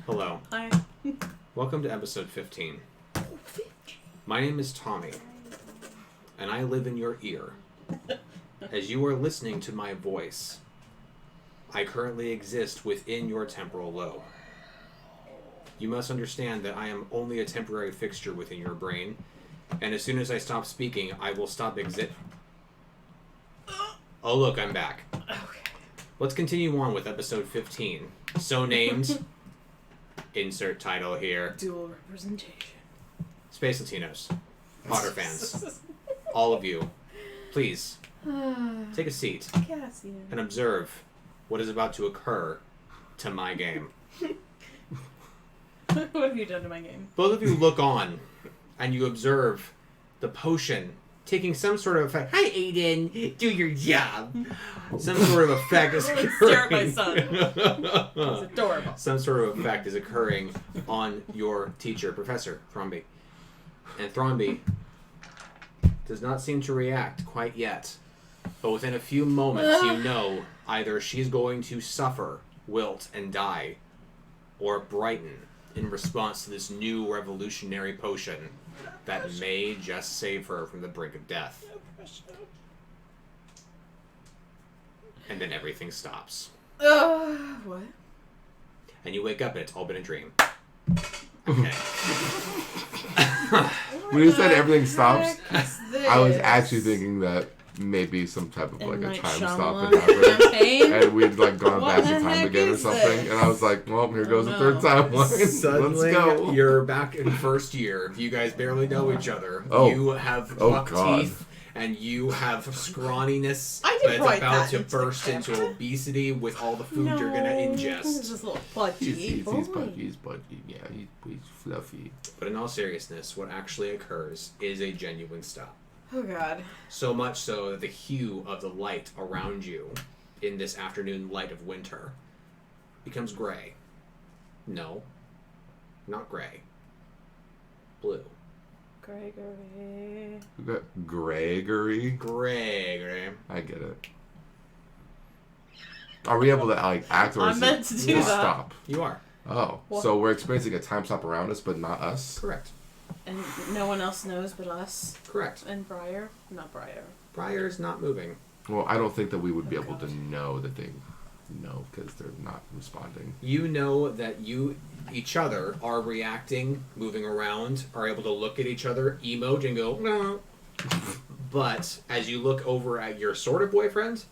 Hello. Hi. Welcome to episode 15. My name is Tommy, and I live in your ear. As you are listening to my voice, I currently exist within your temporal lobe. You must understand that I am only a temporary fixture within your brain, and as soon as I stop speaking, I will stop Oh look, I'm back. Okay. Let's continue on with episode 15. So named, insert title here, Dual representation. Space Latinos, Potter fans, all of you, please, take a seat Cassian. and observe what is about to occur to my game. What have you done to my game? Both of you look on, and you observe the potion taking some sort of effect. Hi, Aiden. Do your job. Some sort of effect is occurring. Stare at my son. He's adorable. Some sort of effect is occurring on your teacher, Professor Thromby. And Thromby does not seem to react quite yet. But within a few moments, you know either she's going to suffer, wilt, and die, or brighten in response to this new revolutionary potion that may just save her from the brink of death. And then everything stops. What? And you wake up and it's all been a dream. Okay. When you said everything stops, This? I was actually thinking that maybe some type of like M. a Night time Shyamalan stop had happened. campaign? And we'd like gone What back the in time heck again or is something. this? And I was like, well, here goes the no. third timeline. Suddenly, Let's go. you're back in first year. You guys barely know each other. Oh. You have Oh, buck God. teeth, and you have scrawniness I did that's write about that to into the burst into camera. obesity with all the food you're going to He's ingest. just a little pudgy He's boy. pudgy. Yeah, he's fluffy. But in all seriousness, what actually occurs is a genuine stop. Oh, God. So much so that the hue of the light around you in this afternoon light of winter becomes gray. No, not gray. Blue. Gregory. Gregory? Gray. I get it. Are we able to like act or I'm is meant it to do that. stop? You are. Oh, What? so we're experiencing a time stop around us, but not us? Correct. And no one else knows but us. Correct. And Briar. Not Briar. Briar's not moving. Well, I don't think that we would be Oh, able God. to know that they know because they're not responding. You know that each other are reacting, moving around, are able to look at each other, emote, and go, no. But as you look over at your sort of boyfriend,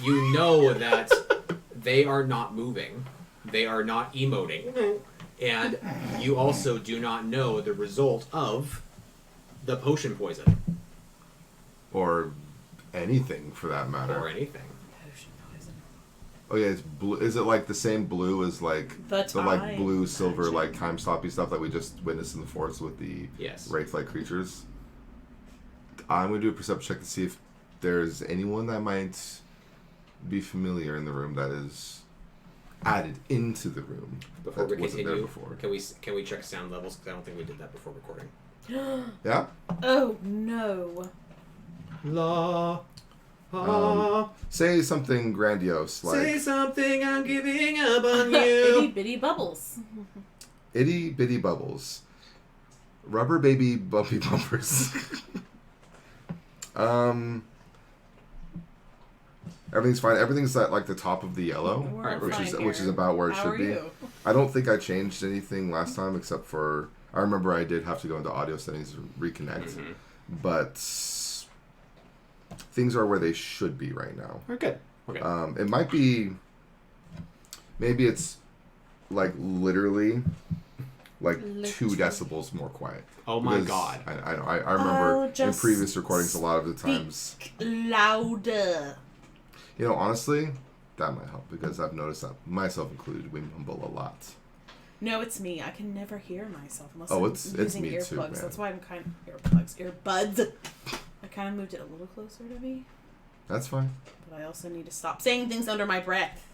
you know that they are not moving. They are not emoting. And you also do not know the result of the potion poison. Or anything for that matter. Or anything. Potion poison. Oh yeah, it's blue. Is it like the same blue as like The like time blue, silver, magic. like time stoppy stuff that we just witnessed in the forest with the Yes. wraith-like creatures? I'm gonna do a perception check to see if there's anyone that might be familiar in the room that is added into the room Before that we wasn't there continue, before. can we check sound levels? Because I don't think we did that before recording. Yeah. Oh, no. La. Say something grandiose like Say something, I'm giving up on Itty you. bitty bubbles. itty bitty bubbles, rubber baby bumpy bumpers. Everything's fine. Everything's at like the top of the yellow, We're which is fine which is here. about where it How should are be. you? I don't think I changed anything last time except for I remember I did have to go into audio settings to reconnect, but things are where they should be right now. We're good. Okay. It might be, maybe it's like literally like 2 decibels more quiet. Oh my Because God. I remember in just previous recordings a lot of the times. Louder. You know, honestly, that might help because I've noticed that myself included, we mumble a lot. No, it's me. I can never hear myself unless Oh, I'm it's using me earplugs. too, man. That's why I'm kind of earbuds. I kind of moved it a little closer to me, That's fine. but I also need to stop saying things under my breath.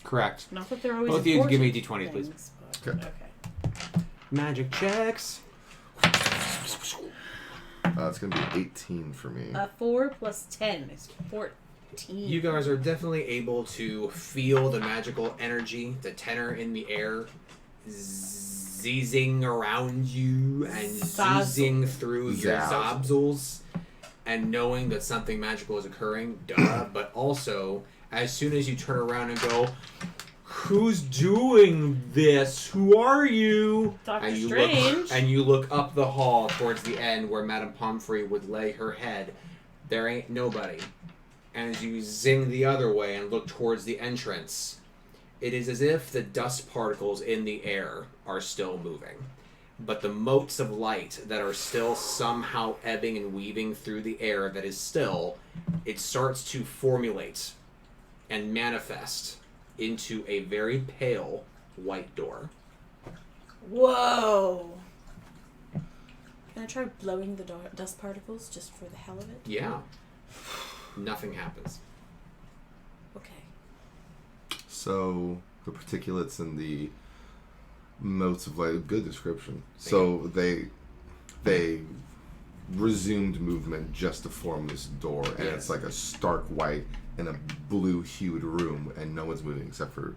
Correct. Not that they're always. Both of you give me important D20s, please. things, but- Okay. Okay. Magic checks. It's going to be 18 for me. 4 plus 10 is 14. 15. You guys are definitely able to feel the magical energy, the tenor in the air, zizzing around you and zoozing through your zobzels, and knowing that something magical is occurring, but also, as soon as you turn around and go, who's doing this? Who are you? Dr. And you Strange. and you look up the hall towards the end where Madame Pomfrey would lay her head. There ain't nobody. And as you zing the other way and look towards the entrance, it is as if the dust particles in the air are still moving. But the motes of light that are still somehow ebbing and weaving through the air that is still, it starts to formulate and manifest into a very pale white door. Whoa. Can I try blowing the dust particles just for the hell of it? Yeah. Nothing happens. Okay. So the particulates and the motes of light, good description. Thank So they resumed movement just to form this door, and Yes. it's like a stark white in a blue-hued room, and no one's moving except for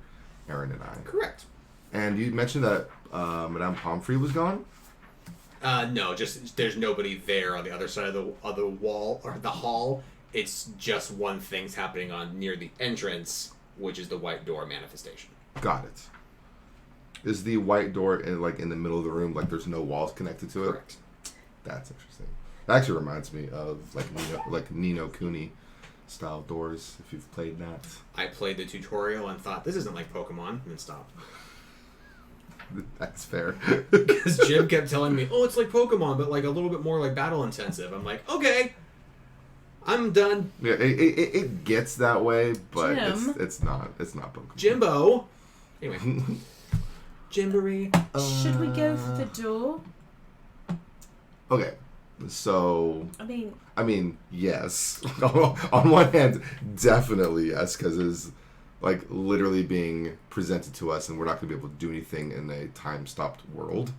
Aaron and I. Correct. And you mentioned that Madame Pomfrey was gone? No, just there's nobody there on the other side of the wall or the hall. It's just one thing's happening on near the entrance, which is the white door manifestation. Got it. Is the white door in the middle of the room, like there's no walls connected to it? Correct. That's interesting. That actually reminds me of Nino Kuni style doors, if you've played that. I played the tutorial and thought, this isn't like Pokemon, and then stopped. That's fair. Because Jim kept telling me, oh, it's like Pokemon, but like a little bit more like battle intensive. I'm like, okay, I'm done. Yeah, it gets that way, but Jim. it's not Pokemon. Jimbo. Anyway. Jimboree. Should we go for the door? Okay, so I mean, yes. On one hand, definitely yes, because it's like literally being presented to us, and we're not going to be able to do anything in a time-stopped world.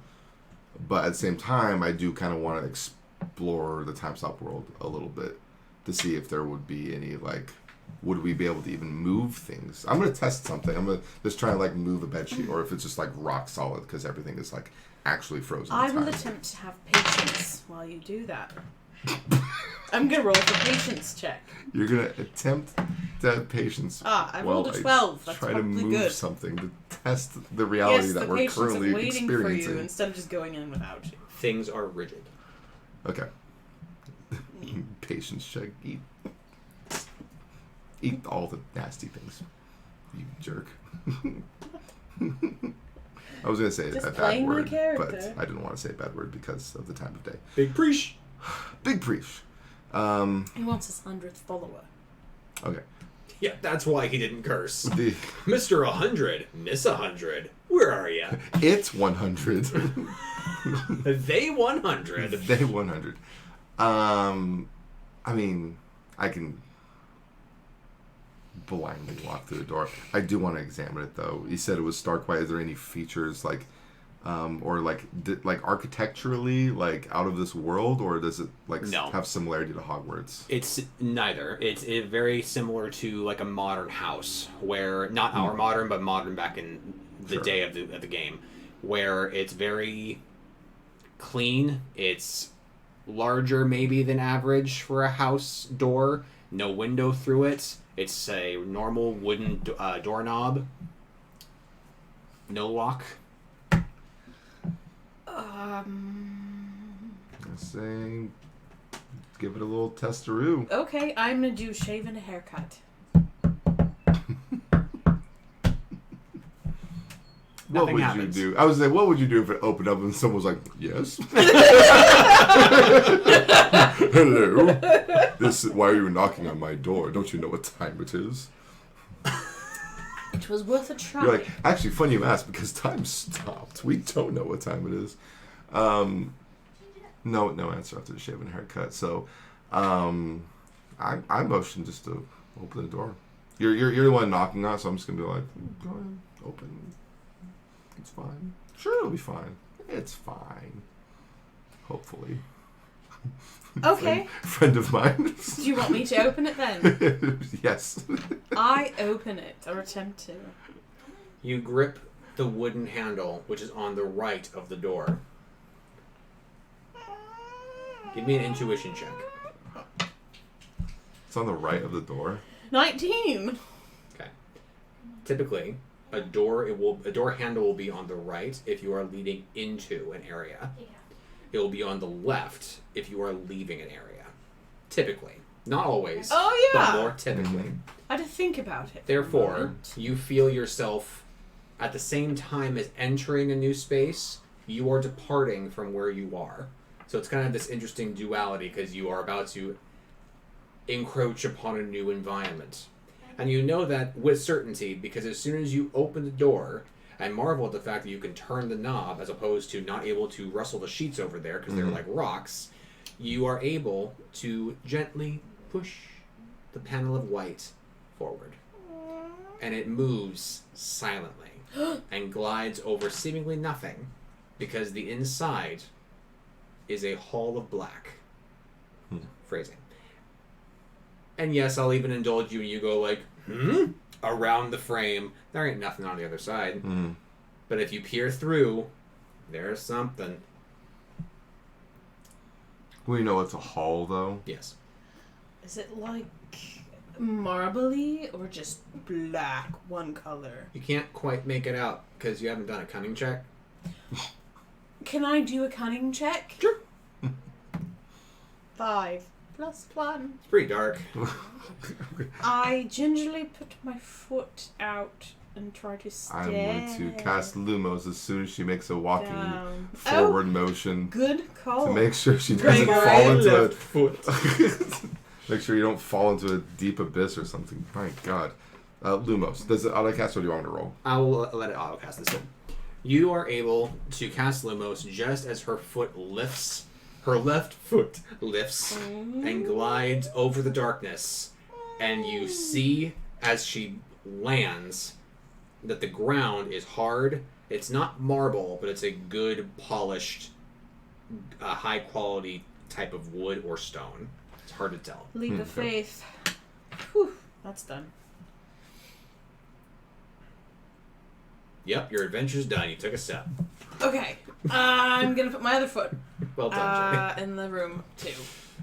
But at the same time, I do kind of want to explore the time-stopped world a little bit to see if there would be any, would we be able to even move things? I'm going to test something. I'm going to just try and, move a bedsheet, or if it's just, rock solid, because everything is, actually frozen. I will attempt to have patience while you do that. I'm going to roll for patience check. You're going to attempt to have patience. I rolled a 12. That's try to probably move good. something to test the reality Yes, that the we're patience currently of waiting for experiencing. you instead of just going in without you. Things are rigid. Okay. Patience check. Eat all the nasty things. You jerk. I was going to say Just a bad playing my word, but character. I didn't want to say a bad word because of the time of day. Big preach. Big preach. He wants his 100th follower. Okay. Yeah, that's why he didn't curse. The Mr. 100, Miss 100, where are ya? It's 100. They 100. They 100. I mean, I can blindly walk through the door. I do want to examine it, though. You said it was stark white. Is there any features architecturally out of this world, or does it No. have similarity to Hogwarts? It's neither. It's very similar to a modern house, where not our modern, but modern back in the Sure. day of the game, where it's very clean. It's larger maybe than average for a house door. No window through it. It's a normal wooden doorknob. No lock. I say, give it a little testaroo. Okay, I'm gonna do shave and a haircut. What Nothing would happens. you do? I was like, what would you do if it opened up and someone was like, yes? Hello? Why are you knocking on my door? Don't you know what time it is? It was worth a try. You're like, actually, funny you ask, because time stopped. We don't know what time it is. No answer after the shave and haircut. So, I motioned just to open the door. You're the one knocking on, so I'm just gonna be like, go ahead, open. It's fine. Sure, it'll be fine. It's fine. Hopefully. Okay. Friend of mine. Do you want me to open it then? Yes. I open it, or attempt to. You grip the wooden handle, which is on the right of the door. Give me an intuition check. It's on the right of the door. 19. Okay. Typically, a door handle will be on the right if you are leading into an area. It will be on the left if you are leaving an area. Typically. Not always. Oh, yeah. But more typically. I had to think about it. Therefore, you feel yourself, at the same time as entering a new space, you are departing from where you are. So it's kind of this interesting duality because you are about to encroach upon a new environment. And you know that with certainty because as soon as you open the door, I marvel at the fact that you can turn the knob as opposed to not able to rustle the sheets over there because they're like rocks. You are able to gently push the panel of white forward. And it moves silently and glides over seemingly nothing because the inside is a hall of black. Phrasing. And yes, I'll even indulge you and you go like, around the frame. There ain't nothing on the other side. But if you peer through, there's something. We know it's a hall, though. Yes. Is it like marbly or just black, one color? You can't quite make it out because you haven't done a cunning check. Can I do a cunning check? Sure. 5 plus 1. It's pretty dark. I gingerly put my foot out and try to stare. I'm going to cast Lumos as soon as she makes a walking down. forward motion Good call. to make sure she Right, doesn't right. fall into Left foot. Make sure you don't fall into a deep abyss or something. My God. Lumos. Does it auto-cast or do you want me to roll? I will let it auto-cast this one. You are able to cast Lumos just as her foot lifts. Her left foot lifts and glides over the darkness. And you see, as she lands, that the ground is hard. It's not marble, but it's a good, polished, high-quality type of wood or stone. It's hard to tell. Leap of faith. Whew, that's done. Yep, your adventure's done. You took a step. Okay, I'm gonna put my other foot Well done, Jay. in the room too.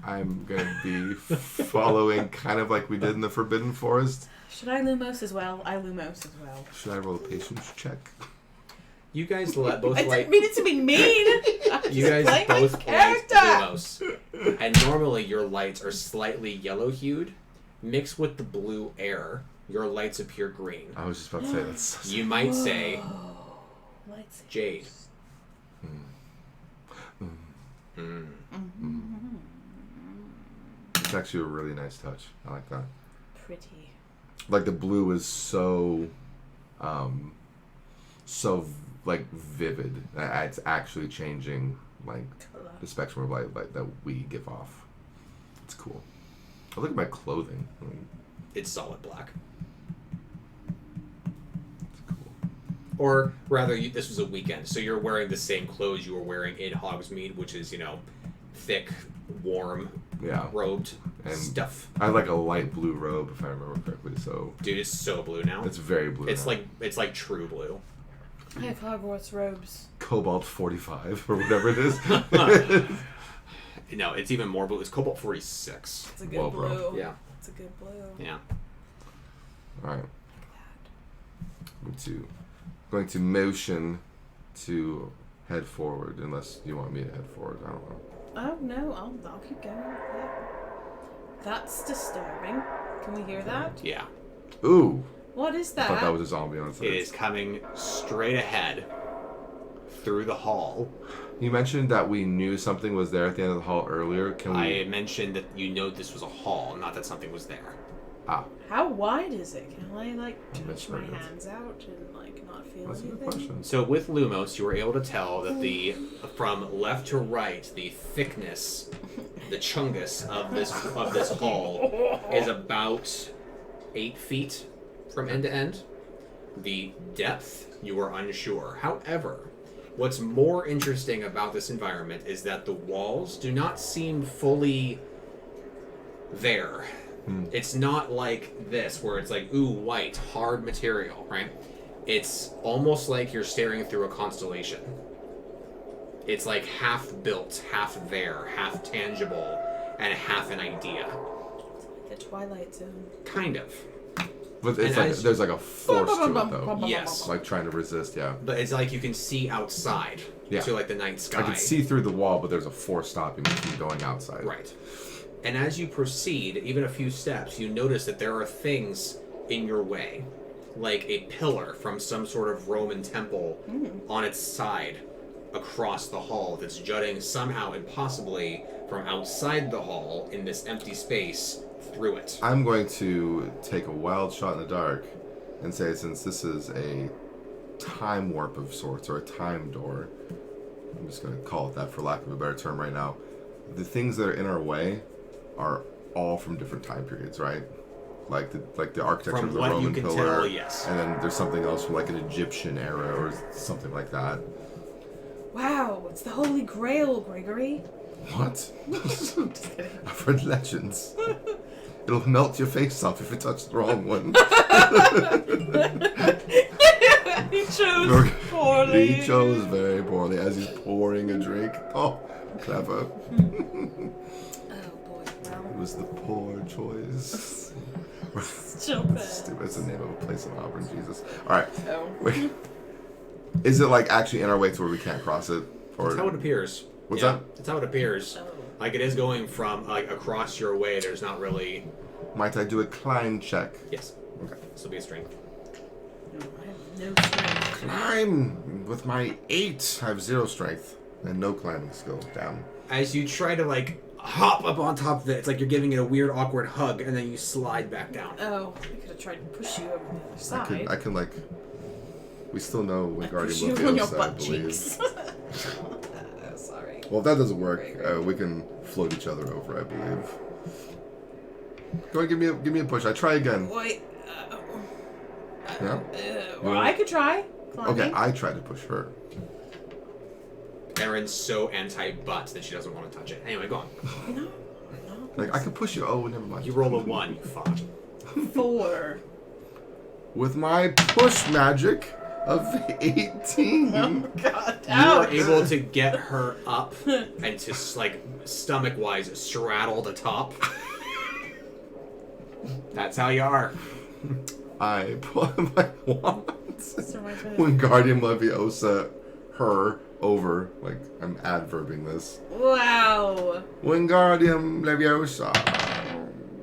I'm going to be following kind of like we did in the Forbidden Forest. Should I Lumos as well? I Lumos as well. Should I roll a patience check? You guys both I light. didn't mean it to be mean. I'm You just guys playing my both light character. Lumos. And normally your lights are slightly yellow-hued. Mixed with the blue air, your lights appear green. I was just about to say that's... You might say Lights. jade. It's actually a really nice touch. I like that. Pretty. Like the blue is so like vivid. It's actually changing like the spectrum of light that we give off. It's cool. I look at my clothing. It's solid black. It's cool. Or rather, this was a weekend, so you're wearing the same clothes you were wearing in Hogsmeade, which is, thick, warm, robed And stuff. I have like a light blue robe, if I remember correctly. So Dude, it's so blue now. it's very blue. It's now. like true blue. I have Hogwarts robes. Cobalt 45 or whatever it is. No, it's even more blue. It's Cobalt 46. It's a good Well, blue. bro. Yeah. It's a good blue. Yeah. All right. Going to motion to head forward, unless you want me to head forward. I don't know. Oh no, I'll keep going. Yeah. That's disturbing. Can we hear that? Yeah. Ooh. What is I that? thought that was a zombie on its It is coming straight ahead through the hall. You mentioned that we knew something was there at the end of the hall earlier. Can we? I mentioned that this was a hall, not that something was there. Ah, How wide is it? Can I touch my misread it. hands out and not feel That's a anything? good question. So with Lumos, you were able to tell that from left to right, the thickness, the chungus of this hall is about 8 feet from end to end. The depth, you are unsure. However, What's more interesting about this environment is that the walls do not seem fully there. It's not like this, where it's like, ooh, white, hard material, right? It's almost like you're staring through a constellation. It's like half built, half there, half tangible, and half an idea. The Twilight Zone. Kind of. But it's like there's like a force to it though. Yes. Like trying to resist, yeah. But it's like you can see outside to like the night sky. I can see through the wall, but there's a force stopping me from going outside. Right. And as you proceed, even a few steps, you notice that there are things in your way. Like a pillar from some sort of Roman temple on its side across the hall that's jutting somehow and possibly from outside the hall in this empty space through it. I'm going to take a wild shot in the dark and say, since this is a time warp of sorts, or a time door, I'm just going to call it that for lack of a better term right now, the things that are in our way are all from different time periods, right? Like the architecture From of the what Roman you can pillar, tell, yes. And then there's something else from like an Egyptian era or something like that. Wow, it's the Holy Grail, Gregory. What? Just kidding. I've heard legends. It'll melt your face off if you touch the wrong one. He chose poorly. He chose very poorly as he's pouring a drink. Oh, clever. It was the poor choice. Stupid. Stupid. It's the name of a place in Auburn, Jesus. Alright. Oh. Wait. Is it like actually in our way to where we can't cross it? Or That's how it appears. What's that? That's how it appears. Oh. Like it is going from like across your way. There's not really. Might I do a climb check? Yes. Okay. This will be a strength. No, I have no strength. Climb! With my 8, I have 0 strength. And no climbing skill. Damn. As you try to like hop up on top of it, it's like you're giving it a weird, awkward hug, and then you slide back down. Oh, I could have tried to push you over the other side. I can like. We still know when push Guardian you on your Leviosa, I butt believe. cheeks. Sorry. Well, if that doesn't work, we can float each other over, I believe. Go ahead, give me a push. I try again. Wait. Yeah? Well, I could try climbing. Okay, I tried to push her. Erin's so anti-butt that she doesn't want to touch it. Anyway, go on. No. Like, I can push you. Oh, never mind. You roll a 1, you fuck. 4. With my push magic of 18. Oh God! You are Ouch. able to get her up and to, like, stomach-wise straddle the top. That's how you are. I pull my wand. So my turn. When Guardian Leviosa her over, like, I'm adverbing this. Wow. When Guardian Leviosa.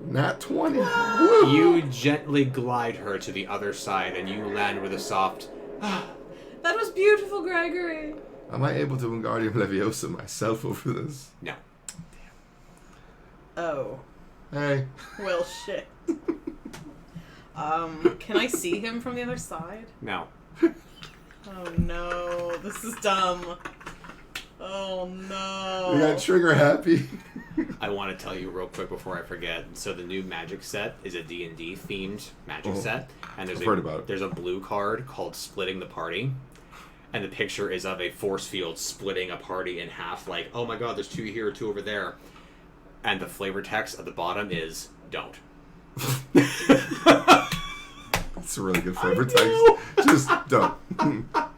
Nat 20. Woo! You gently glide her to the other side, and you land with a soft... That was beautiful, Gregory. Am I able to Wingardium Leviosa myself over this? No. Oh. Hey. Well, shit. Can I see him from the other side? No. Oh no, this is dumb. Oh no. You got trigger happy. I want to tell you real quick before I forget. So the new Magic set is a D&D themed Magic set, and I've heard about it. There's a blue card called Splitting the Party, and the picture is of a force field splitting a party in half. Like, oh my God, there's 2 here, 2 over there, and the flavor text at the bottom is don't. That's a really good flavor text. Just don't.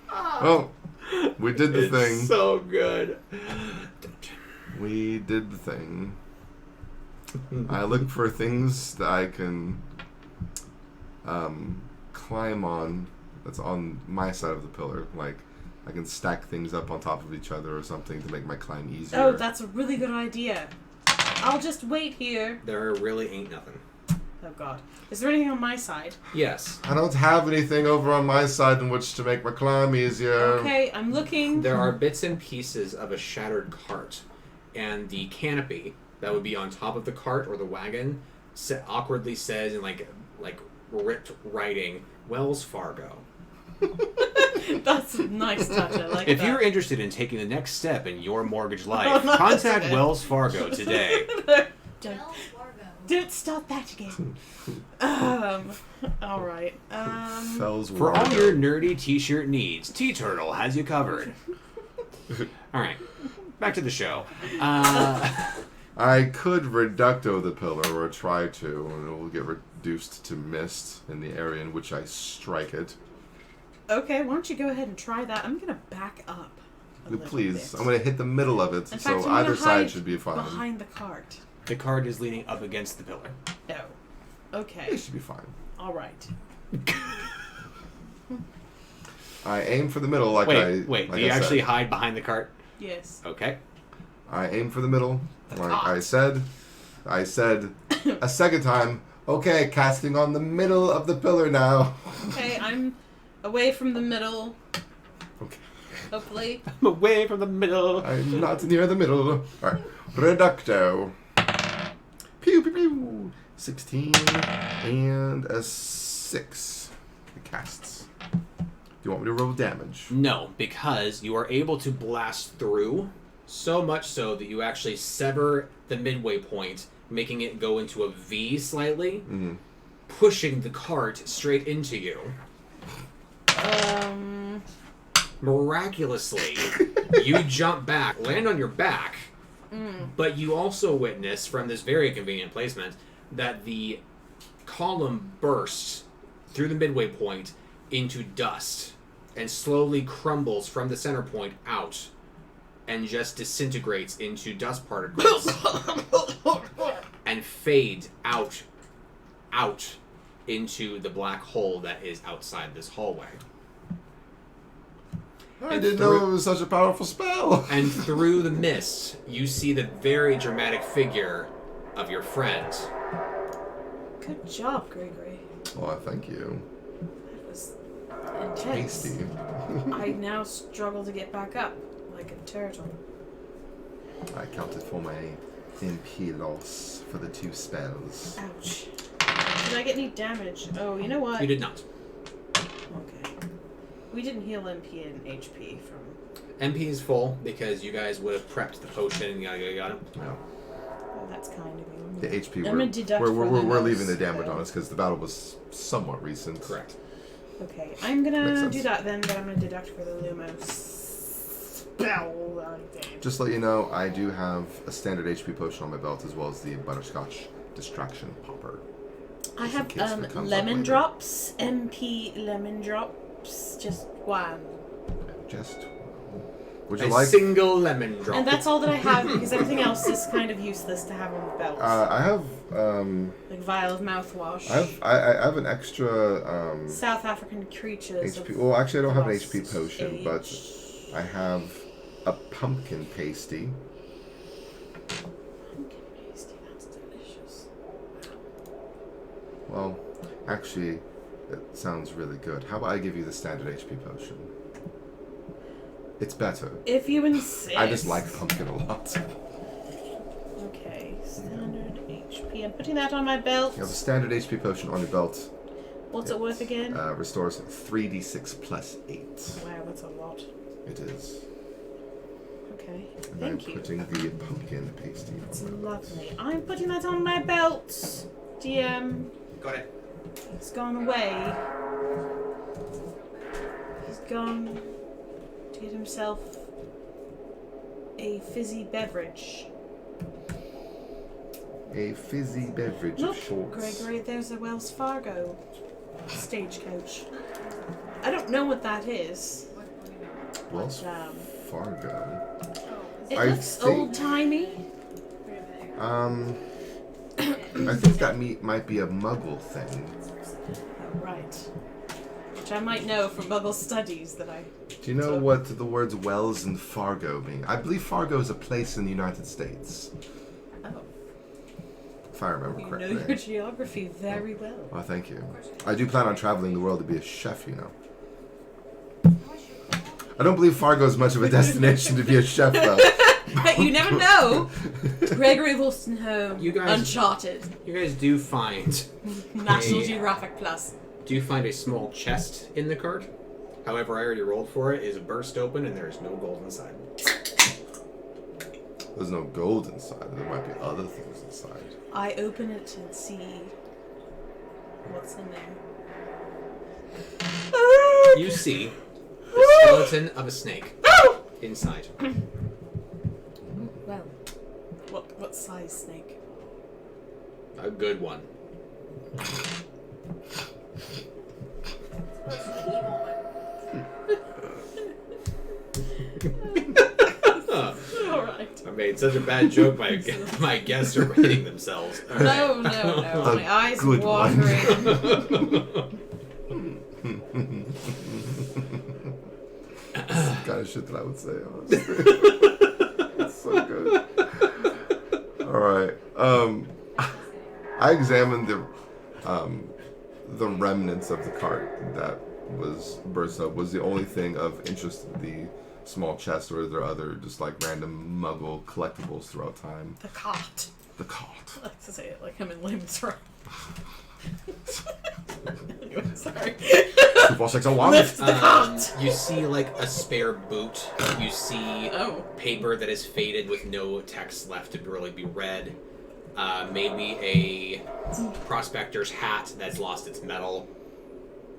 Oh, we did the thing. So good. We did the thing. I look for things that I can climb on that's on my side of the pillar. Like, I can stack things up on top of each other or something to make my climb easier. Oh, that's a really good idea. I'll just wait here. There really ain't nothing. Oh God. Is there anything on my side? Yes. I don't have anything over on my side in which to make my climb easier. Okay, I'm looking. There are bits and pieces of a shattered cart, and the canopy that would be on top of the cart or the wagon awkwardly says in like ripped writing, Wells Fargo. That's a nice touch. I like If that. you're interested in taking the next step in your mortgage life, Oh, no, contact that's Wells Fargo today. Don't start that again. All right. Fells For all Wargo. your nerdy t-shirt needs, T-Turtle has you covered. All right. Back to the show. I could reducto the pillar, or try to, and it will get reduced to mist in the area in which I strike it. Okay, why don't you go ahead and try that? I'm gonna back up. Please, I'm going to hit the middle of it, In so fact, I'm either gonna side hide should be fine. behind the cart. The card is leaning up against the pillar. Oh. Okay. It should be fine. All right. I aim for the middle, like Wait. Do you I actually said. hide behind the cart? Yes. Okay. I aim for the middle, like cart. I said. I said a second time. Okay, casting on the middle of the pillar now. Okay, I'm away from the middle. Okay. Hopefully. I'm away from the middle. I'm not near the middle. All right, reducto. Pew pew pew. 16 and a 6. It casts. Do you want me to roll damage? No, because you are able to blast through, so much so that you actually sever the midway point, making it go into a V slightly, pushing the cart straight into you. Miraculously, you jump back, land on your back, but you also witness, from this very convenient placement, that the column bursts through the midway point into dust and slowly crumbles from the center point out and just disintegrates into dust particles and fades out into the black hole that is outside this hallway. I didn't know it was such a powerful spell. And through the mist, you see the very dramatic figure of your friend. Good job, Gregory. Oh, thank you. That was intense. Tasty. I now struggle to get back up like a turtle. I counted for my MP loss for the 2 spells. Ouch. Did I get any damage? Oh, you know what? You did not. Okay. We didn't heal MP and HP from... MP is full because you guys would have prepped the potion and yada yada yada. No. Oh, that's kind of you. The HP, I'm gonna deduct we're from the leaving the nose, damage so- on us because the battle was somewhat recent. Correct. Okay, I'm Makes gonna sense. do that then, but I'm gonna deduct for the Lumos spell. Just to let you know, I do have a standard HP potion on my belt as well as the butterscotch distraction popper. I Just in have case it comes up lemon later. drops, MP lemon drops, just one. Just. Would you A like? single lemon drop. And that's all that I have because everything else is kind of useless to have on the belt. I have. Like vial of mouthwash. I have an extra South African creatures. HP. of Well, actually, I don't have an lost HP potion, age. but I have a pumpkin pasty. Pumpkin pasty, that's delicious. Well, actually, it sounds really good. How about I give you the standard HP potion? It's better. If you insist. I just like pumpkin a lot. Okay, standard HP. I'm putting that on my belt. You have a standard HP potion on your belt. What's it worth again? Restores 3d6 plus 8. Wow, that's a lot. It is. Okay, And thank I'm you. putting the pumpkin pasty It's on my belt. lovely. I'm putting that on my belt. DM. Got it. He's gone away. He's gone to get himself a fizzy beverage. A fizzy beverage Look, of sorts. Gregory, there's a Wells Fargo stagecoach. I don't know what that is. Wells but, Fargo. it I looks think- old-timey. I think that might be a Muggle thing. Oh, right. Which I might know from Muggle studies that I... Do you know what the words Wells and Fargo mean? I believe Fargo is a place in the United States, Oh, if I remember you know correctly. your geography very well. Oh, thank you. I do plan on traveling the world to be a chef, you know. I don't believe Fargo is much of a destination to be a chef, though. You never know. Gregory Wolstenholme, You guys- Uncharted, You guys do find National Hey. Geographic Plus. a small chest in the cart. However, I already rolled for it. It is burst open and there is no gold inside. There's no gold inside. There might be other things inside. I open it and see what's in there. You see the skeleton of a snake. inside. Well, what size snake? A good one. All right. I made such a bad joke. My guests are rating themselves. All No. A My eyes good one. watering. That's the kind of shit that I would say, honestly. It's so good. Alright. I examined the remnants of the cart that was burst up. Was the only thing of interest the small chest, or are there other just like random muggle collectibles throughout time? The cot. The cart. I like to say it like I'm in Limbs Row. Anyway, sorry. 2, 4, 6, 0, 1. Lift the cot. You see like a spare boot. You see Oh. paper that is faded with no text left to really be read. Maybe a prospector's hat that's lost its metal.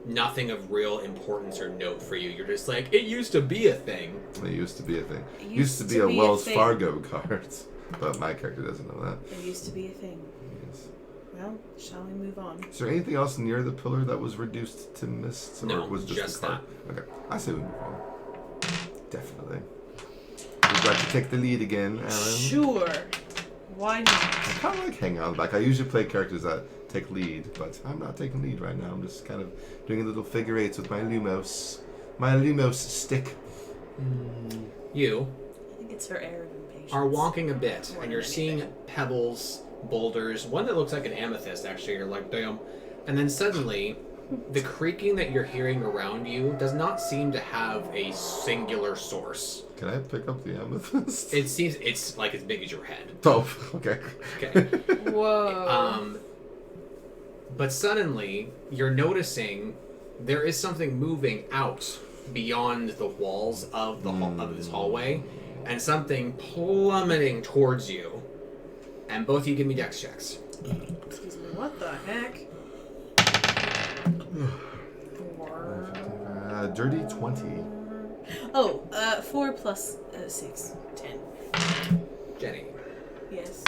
Nothing of real importance or note for you. You're just like, it used to be a thing. It used to be a thing. It Used to be a Wells Fargo card. But my character doesn't know that. It used to be a thing. Yes. Well, shall we move on? Is there anything else near the pillar that was reduced to mist? Or No, was it just the card? Okay. I say we move on. Definitely. Would you like to take the lead again, Alan? Sure. Why I not? kind of like hanging out back. I usually play characters that take lead, but I'm not taking lead right now. I'm just kind of doing a little figure eights with my Lumos. My Lumos stick. You I think it's her air of impatience. are walking a bit, More and than you're seeing anything. pebbles, boulders, one that looks like an amethyst, actually. You're like, damn. And then suddenly, the creaking that you're hearing around you does not seem to have a singular source. Can I pick up the amethyst? It seems it's like as big as your head. Oh, okay. Okay. Whoa. But suddenly, you're noticing there is something moving out beyond the walls of the of this hallway, and something plummeting towards you. And both of you give me dex checks. Excuse me, what the heck? 4. Dirty 20. Oh, 4 plus 6. 10. Jenny. Yes.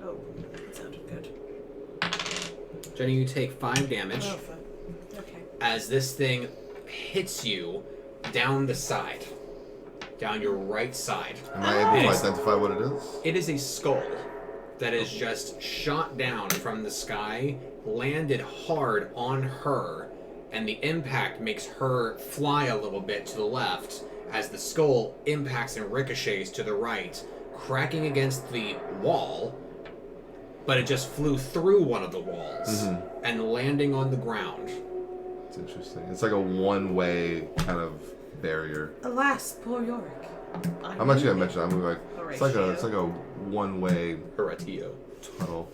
Oh, that sounded good. Jenny, you take 5 damage Oh, fun. Okay. as this thing hits you down the side. Down your right side. Am I able to Yes. identify what it is? It is a skull that is just shot down from the sky, landed hard on her, and the impact makes her fly a little bit to the left as the skull impacts and ricochets to the right, cracking against the wall, but it just flew through one of the walls and landing on the ground. It's interesting. It's like a one-way kind of barrier. Alas, poor Yorick. I'm actually gonna mention that. I'm like, it's like Horatio. a one-way Horatio. tunnel.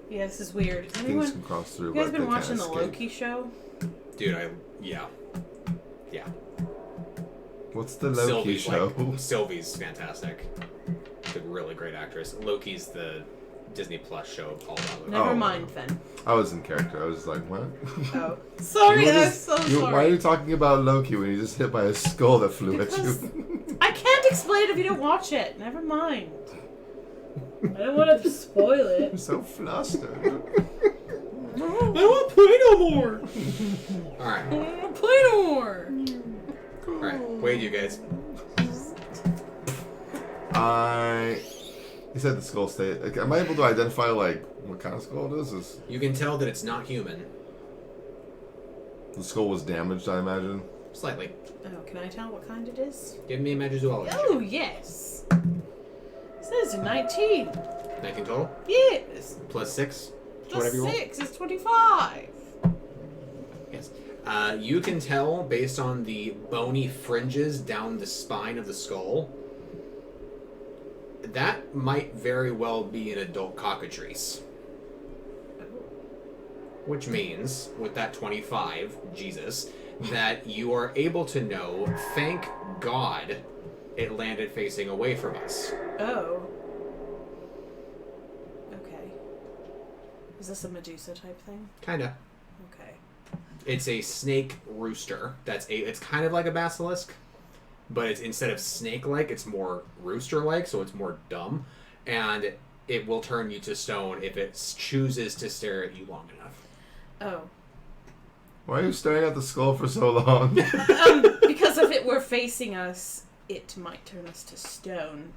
Yeah, this is weird. Has Things anyone, can cross through, you guys but been they can't watching the escape. Loki show? Dude, yeah. What's the Loki show? Sylvie's fantastic. She's a really great actress. Loki's the Disney Plus show all about Loki. Never Oh. mind, then. I was in character. I was like, what? Oh. Sorry, You were I'm just- so Why are sorry. you talking about Loki when you just hit by a skull that flew at Because- you? I can't explain it if you don't watch it. Never mind. I don't want to spoil I'm it. so flustered. I don't want to play no more. All right, I don't want to play no more. all right. Wait, you guys. You said the skull state. Like, am I able to identify like what kind of skull it is? You can tell that it's not human. The skull was damaged, I imagine. Slightly. Oh, can I tell what kind it is? Give me a magic zoology. Oh, yes. It says 19. 19 total. Yes. Plus 6. Plus Whatever you roll. 6 is 25. Yes. You can tell based on the bony fringes down the spine of the skull. That might very well be an adult cockatrice. Which means, with that 25, Jesus, that you are able to know, thank God, it landed facing away from us. Oh. Okay. Is this a Medusa type thing? Kinda. Okay. It's a snake rooster. It's kind of like a basilisk, but it's instead of snake-like, it's more rooster-like, so it's more dumb, and it will turn you to stone if it chooses to stare at you long enough. Oh. Why are you staring at the skull for so long? Because if it were facing us, it might turn us to stone.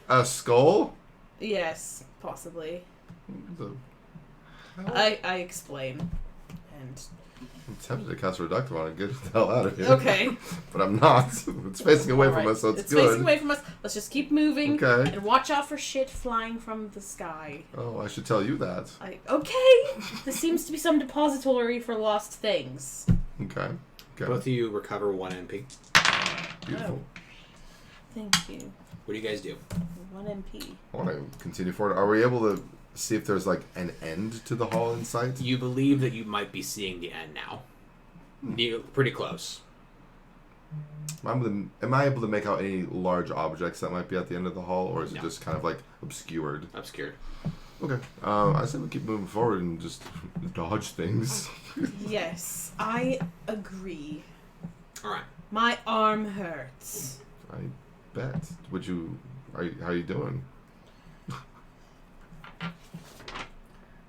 A skull? Yes, possibly. The hell? I explain. And I'm tempted to cast Reductive on it. Get the hell out of here. okay. But I'm not. It's facing away from Alright, us, so it's it's good. facing away from us. Let's just keep moving. Okay. And watch out for shit flying from the sky. Oh, I should tell you that. Okay. This seems to be some depository for lost things. Okay. Both of you recover 1 MP. Beautiful. Thank you. What do you guys do? 1 MP. I want to continue forward. Are we able to see if there's like an end to the hall in sight? You believe that you might be seeing the end now. Pretty close. Am I able to make out any large objects that might be at the end of the hall, or is it No. just kind of like obscured? Obscured. Okay. I say we keep moving forward and just dodge things. Yes, I agree. Alright. My arm hurts. I bet. How you doing?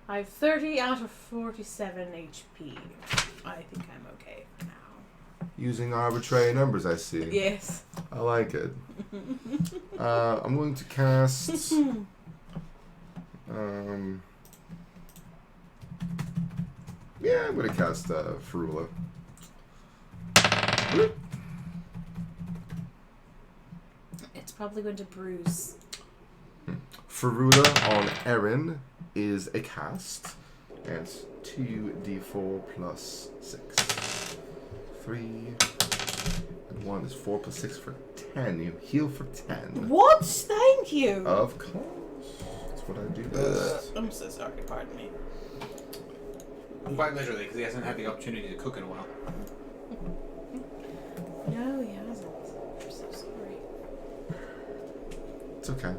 I have 30 out of 47 HP. I think I'm okay for now. Using arbitrary numbers, I see. Yes. I like it. I'm going to cast. Yeah, I'm going to cast Ferula. It's probably going to bruise. Ferula on Erin is a cast. And it's 2d4 plus 6. 3 and 1 is 4 plus 6 for 10. You heal for 10. What? Thank you. Of course. That's what I do best. I'm so sorry. Pardon me. Quite literally, because he hasn't had the opportunity to cook in a while. No, he hasn't. I'm so sorry. It's okay.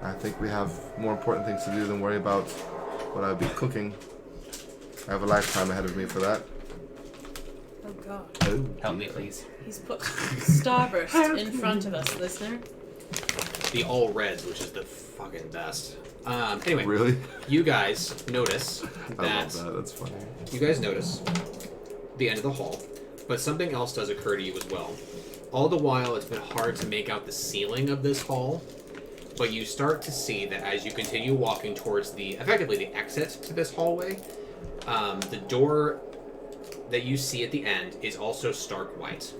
I think we have more important things to do than worry about what I'll be cooking. I have a lifetime ahead of me for that. Oh god. Oh, Help me, please. He's put Starburst in front of us, listener. The all reds, which is the fucking best. Anyway, Really? you guys notice I that, love that. That's funny. you guys notice the end of the hall, but something else does occur to you as well. All the while, it's been hard to make out the ceiling of this hall, but you start to see that as you continue walking towards effectively the exit to this hallway, the door that you see at the end is also stark white.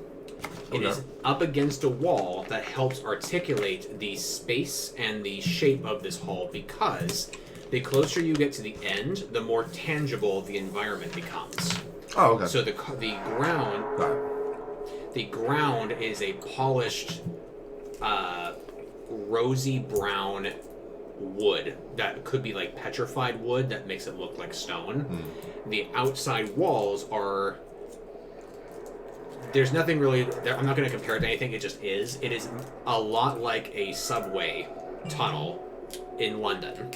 It is up against a wall that helps articulate the space and the shape of this hall, because the closer you get to the end, the more tangible the environment becomes. Oh, okay. So the ground is a polished, rosy brown wood that could be like petrified wood that makes it look like stone. The outside walls are... There's nothing really... I'm not going to compare it to anything. It just is. It is a lot like a subway tunnel in London.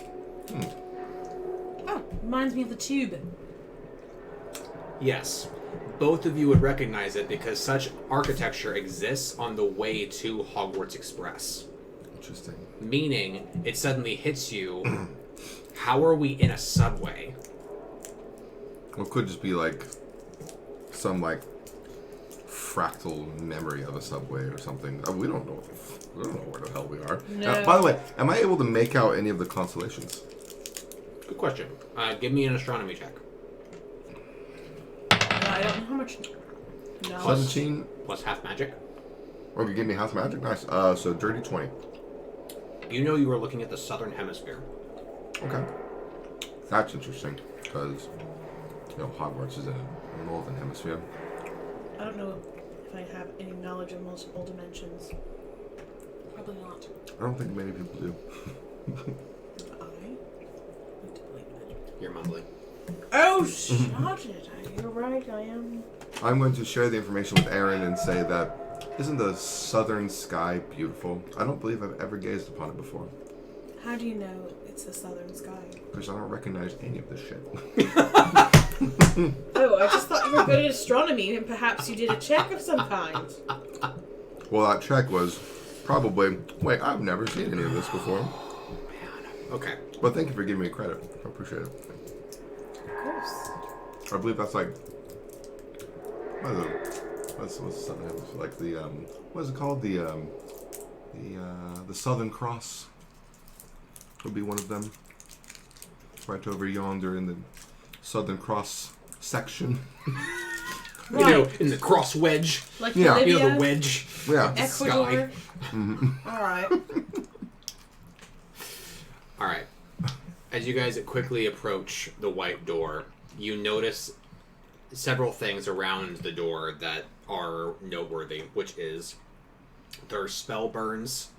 Oh, reminds me of the tube. Yes. Both of you would recognize it because such architecture exists on the way to Hogwarts Express. Interesting. Meaning, it suddenly hits you, how are we in a subway? Well, it could just be like some like fractal memory of a subway or something. We don't know. We don't know where the hell we are. No. By the way, am I able to make out any of the constellations? Good question. Give me an astronomy check. I don't know how much. No. 17. Plus half magic. Or you give me half magic? Nice. So dirty 20. You know you were looking at the southern hemisphere. Okay. That's interesting, because, you know, Hogwarts is in the northern hemisphere. I don't know if I have any knowledge of multiple dimensions. Probably not. I don't think many people do. I need to believe it. You're mumbling. Oh, shut it. You're right, I am. I'm going to share the information with Aaron and say that, isn't the southern sky beautiful? I don't believe I've ever gazed upon it before. How do you know it's the southern sky? Because I don't recognize any of this shit. Oh, know. I just thought you were good at astronomy and perhaps you did a check of some kind. Well, that check was probably... Wait, I've never seen any of this before. Man. Okay. But thank you for giving me credit. I appreciate it. Of course. I believe that's like... What's something like the what is it called? The Southern Cross would be one of them. Right over yonder in the Southern Cross section. Right. You know, in the cross wedge. Like Yeah. Bolivia, You know, the wedge. Yeah. Ecuador. Mm-hmm. Alright. Alright. As you guys quickly approach the white door, you notice several things around the door that are noteworthy, which is there are spell burns,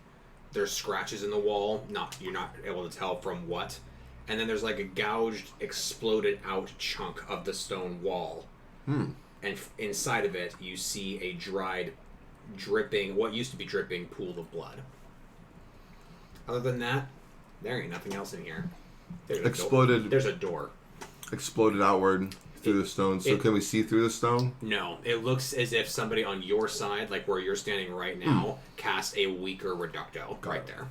there's scratches in the wall, you're not able to tell from what, and then there's like a gouged, exploded out chunk of the stone wall. And inside of it, you see a dried, dripping, what used to be dripping pool of blood. Other than that, there ain't nothing else in here. Exploded. There's a door. Exploded outward through the stone. So can we see through the stone? No, it looks as if somebody on your side, like where you're standing right now, cast a weaker reducto right there.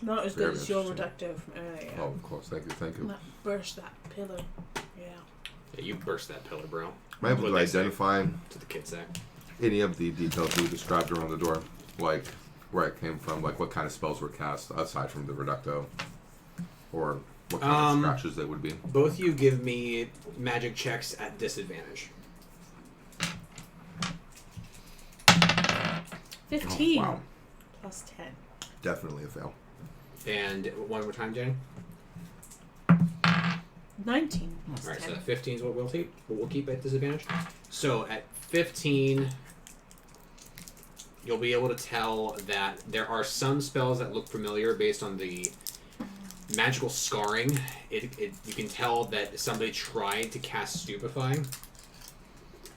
Not as Very good as your interesting. reducto from earlier. Oh, of course. Thank you. That burst that pillar. Yeah. Yeah, you burst that pillar, bro. Am I able to identify To the kids say. any of the details you described around the door? Like where it came from, like what kind of spells were cast aside from the reducto? Or what kind of scratches they would be? Both you give me magic checks at disadvantage. 15 Oh, wow. plus 10. Definitely a fail. And one more time, Jenny. 19 plus Alright, 10. so 15 is what we'll keep at disadvantage. So at 15, you'll be able to tell that there are some spells that look familiar based on the magical scarring. You can tell that somebody tried to cast Stupefy.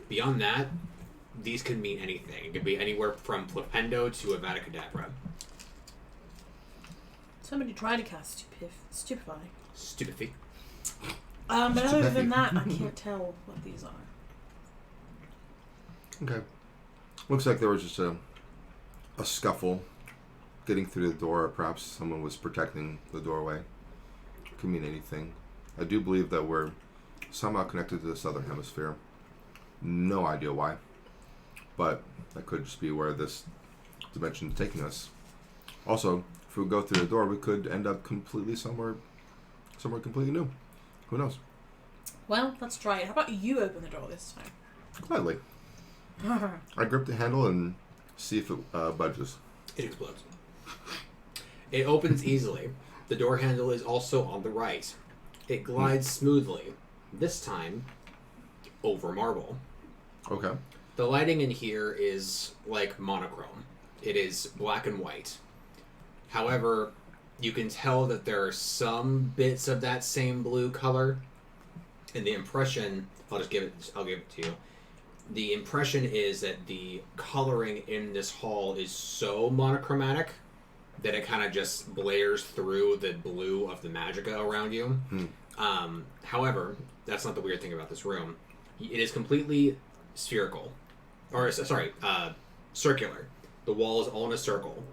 Beyond that, these could mean anything. It could be anywhere from Flipendo to Avada Kedavra. Somebody tried to cast Stupefy. Stupefy. But other than that, I can't tell what these are. Okay. Looks like there was just a scuffle getting through the door, or perhaps someone was protecting the doorway. Could mean anything. I do believe that we're somehow connected to the southern hemisphere. No idea why. But that could just be where this dimension is taking us. Also, if we go through the door, we could end up completely somewhere completely new. Who knows? Well, let's try it. How about you open the door this time? Gladly. I grip the handle and see if it budges. It explodes. It opens easily. The door handle is also on the right. It glides smoothly, this time over marble. Okay. The lighting in here is like monochrome. It is black and white. However, you can tell that there are some bits of that same blue color. And the impression, I'll give it to you. The impression is that the coloring in this hall is so monochromatic that it kind of just blares through the blue of the magicka around you. However, that's not the weird thing about this room. It is completely spherical. Or, sorry, circular. The wall is all in a circle.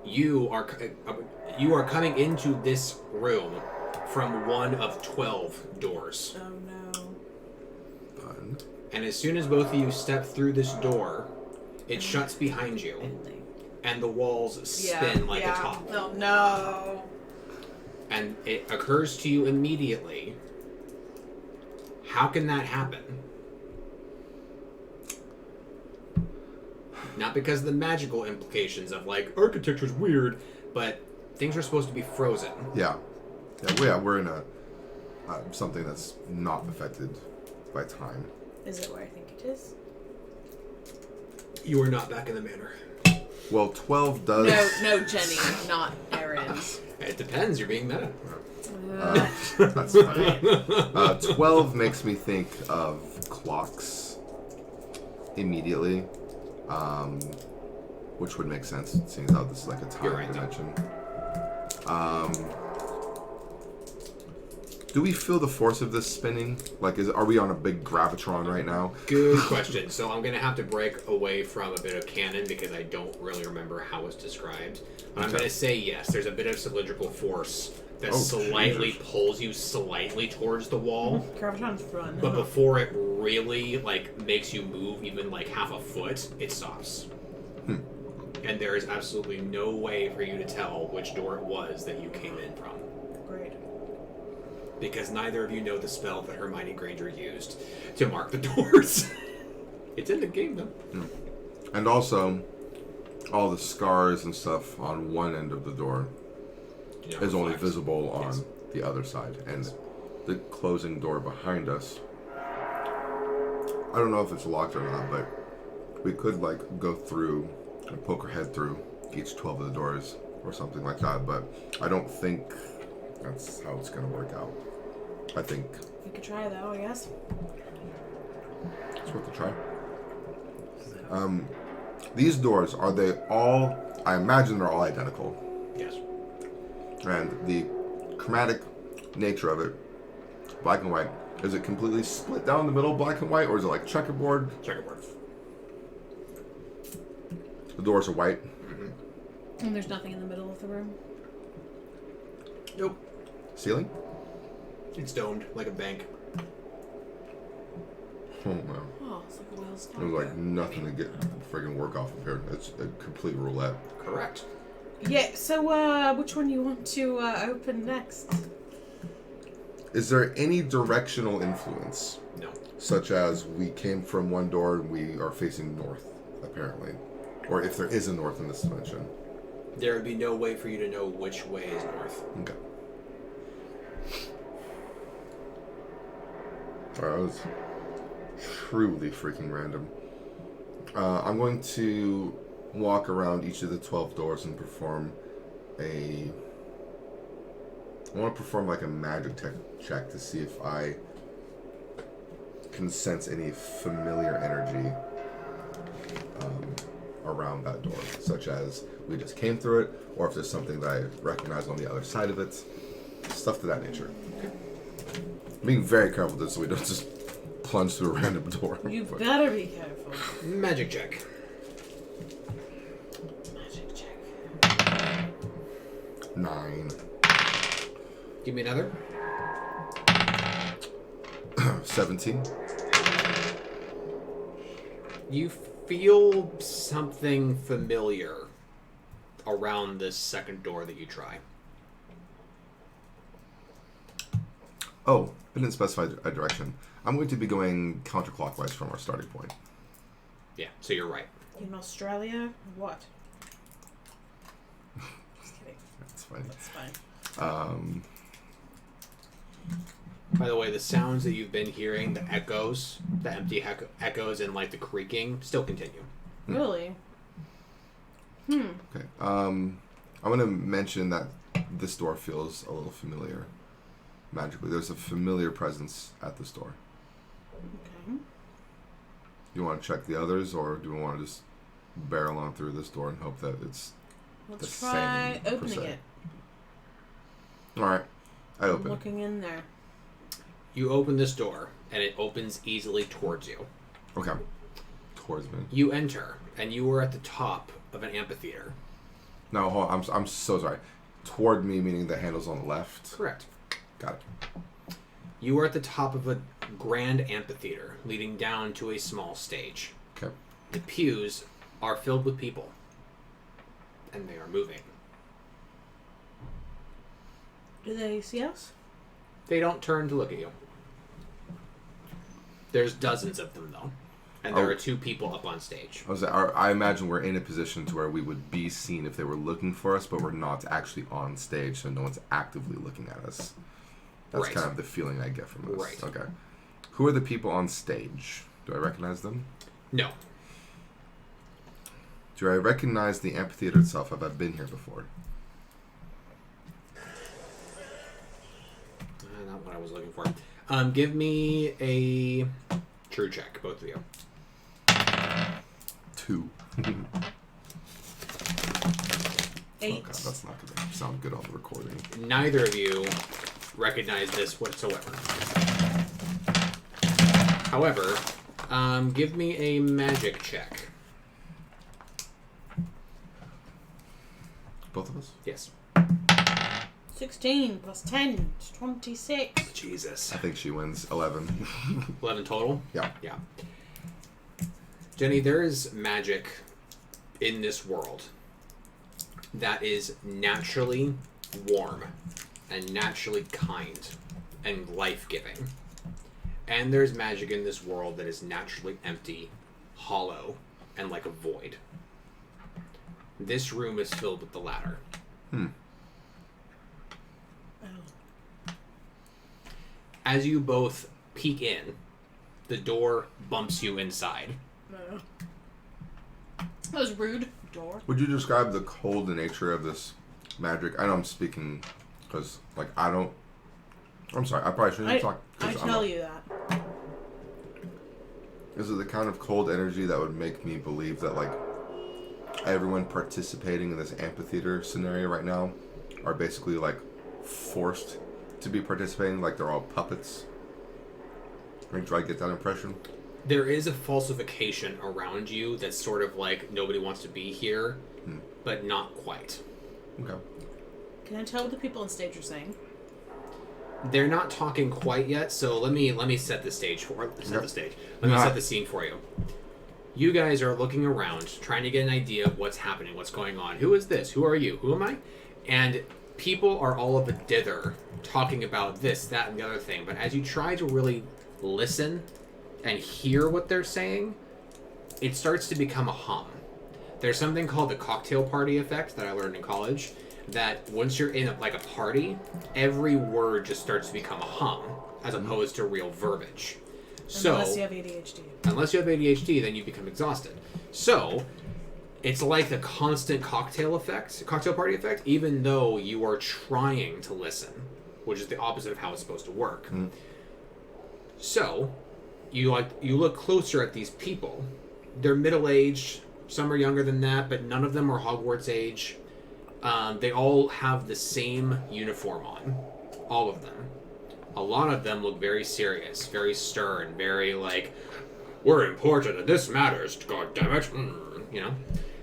You are coming into this room from one of 12 doors. Oh no. Fun. And as soon as both of you step through this door, it shuts behind you. And the walls spin like a top. Oh no. And it occurs to you immediately, how can that happen? Not because of the magical implications of, like, architecture's weird, but things are supposed to be frozen. Yeah. We're in a something that's not affected by time. Is it where I think it is? You are not back in the manor. Well, 12 does... No, Jenny, not Erin. It depends, you're being meta. That's fine. 12 makes me think of clocks immediately, which would make sense, seeing how this is like a time You're right, dimension. Do we feel the force of this spinning? Like, are we on a big gravitron right now? Good question. So I'm going to have to break away from a bit of canon because I don't really remember how it's described. But I'm going to say yes. There's a bit of cylindrical force that slightly pulls you slightly towards the wall. Gravitron's fun. But before it really makes you move even half a foot, it stops. And there is absolutely no way for you to tell which door it was that you came in from. Great. Because neither of you know the spell that Hermione Granger used to mark the doors. It's in the game, though. And also, all the scars and stuff on one end of the door is only visible on the other side. And the closing door behind us, I don't know if it's locked or not, but we could go through and poke our head through each 12 of the doors or something like that. But I don't think that's how it's going to work out. I think You could try though, I guess. it's worth a try. These doors, are they all... I imagine they're all identical. Yes. And the chromatic nature of it, black and white, is it completely split down the middle, black and white, or is it like checkerboard? Checkerboard. The doors are white. And there's nothing in the middle of the room. Nope. Ceiling? It's domed like a bank. Oh, wow. Oh, it's like a whale's There's nothing to get friggin' work off of here. It's a complete roulette. Correct. Yeah, so which one do you want to open next? Is there any directional influence? No. Such as we came from one door and we are facing north, apparently. Or if there is a north in this dimension. There would be no way for you to know which way is north. Okay. Alright, that was truly freaking random. I'm going to walk around each of the 12 doors and perform I want to perform a magic check to see if I can sense any familiar energy around that door, such as we just came through it, or if there's something that I recognize on the other side of it, stuff to that nature. Being very careful with this so we don't just plunge through a random door. You better be careful. Magic check. Magic check. 9. Give me another. 17. You feel something familiar around this second door that you try. Oh, I didn't specify a direction. I'm going to be going counterclockwise from our starting point. Yeah, so you're right. In Australia? What? Just kidding. That's funny. That's fine. By the way, the sounds that you've been hearing, the echoes, the empty echoes and the creaking, still continue. Really? Okay. I'm going to mention that this door feels a little familiar. Magically, there's a familiar presence at this door. Okay. You want to check the others, or do we want to just barrel on through this door and hope that it's Let's the try same per opening se? it. All right, I open. Looking in there. You open this door, and it opens easily towards you. Okay. Towards me. You enter, and you are at the top of an amphitheater. No, hold on. I'm so sorry. Toward me, meaning the handle's on the left. Correct. Got it. You are at the top of a grand amphitheater leading down to a small stage. Okay. The pews are filled with people, and they are moving. Do they see us? They don't turn to look at you. There's dozens of them, though. And there are 2 people up on stage. I imagine we're in a position to where we would be seen if they were looking for us, but we're not actually on stage, so no one's actively looking at us. That's kind of the feeling I get from this. Right. Okay. Who are the people on stage? Do I recognize them? No. Do I recognize the amphitheater itself? Have I been here before? Not what I was looking for. Give me a true check, both of you. 2. 8. Oh God, that's not going to sound good on the recording. Neither of you recognize this whatsoever. However, give me a magic check. Both of us? Yes. 16 plus 10 is 26. Jesus. I think she wins 11. 11 total? Yeah. Yeah. Jenny, there is magic in this world that is naturally warm and naturally kind and life-giving. And there's magic in this world that is naturally empty, hollow, and like a void. This room is filled with the latter. As you both peek in, the door bumps you inside. That was rude. Door. Would you describe the cold nature of this magic? I know I'm speaking because, like, I don't... I'm sorry, I probably shouldn't talk. I tell you that. Is it the kind of cold energy that would make me believe that, like, everyone participating in this amphitheater scenario right now are basically, like, forced to be participating, like they're all puppets? Like, do I get that impression? There is a falsification around you that's sort of like nobody wants to be here, but not quite. Okay. Can I tell what the people on stage are saying? They're not talking quite yet, so let me set the stage set the scene for you. You guys are looking around, trying to get an idea of what's happening, what's going on. Who is this? Who are you? Who am I? And people are all of a dither, talking about this, that, and the other thing. But as you try to really listen and hear what they're saying, it starts to become a hum. There's something called the cocktail party effect that I learned in college, that once you're in a party, every word just starts to become a hum, as opposed to real verbiage. Unless you have ADHD. Unless you have ADHD, then you become exhausted. So, it's like the constant cocktail party effect, even though you are trying to listen, which is the opposite of how it's supposed to work. So, you look closer at these people. They're middle-aged, some are younger than that, but none of them are Hogwarts age. They all have the same uniform on, all of them. A lot of them look very serious, very stern, very like, we're important and this matters, god damn it, you know?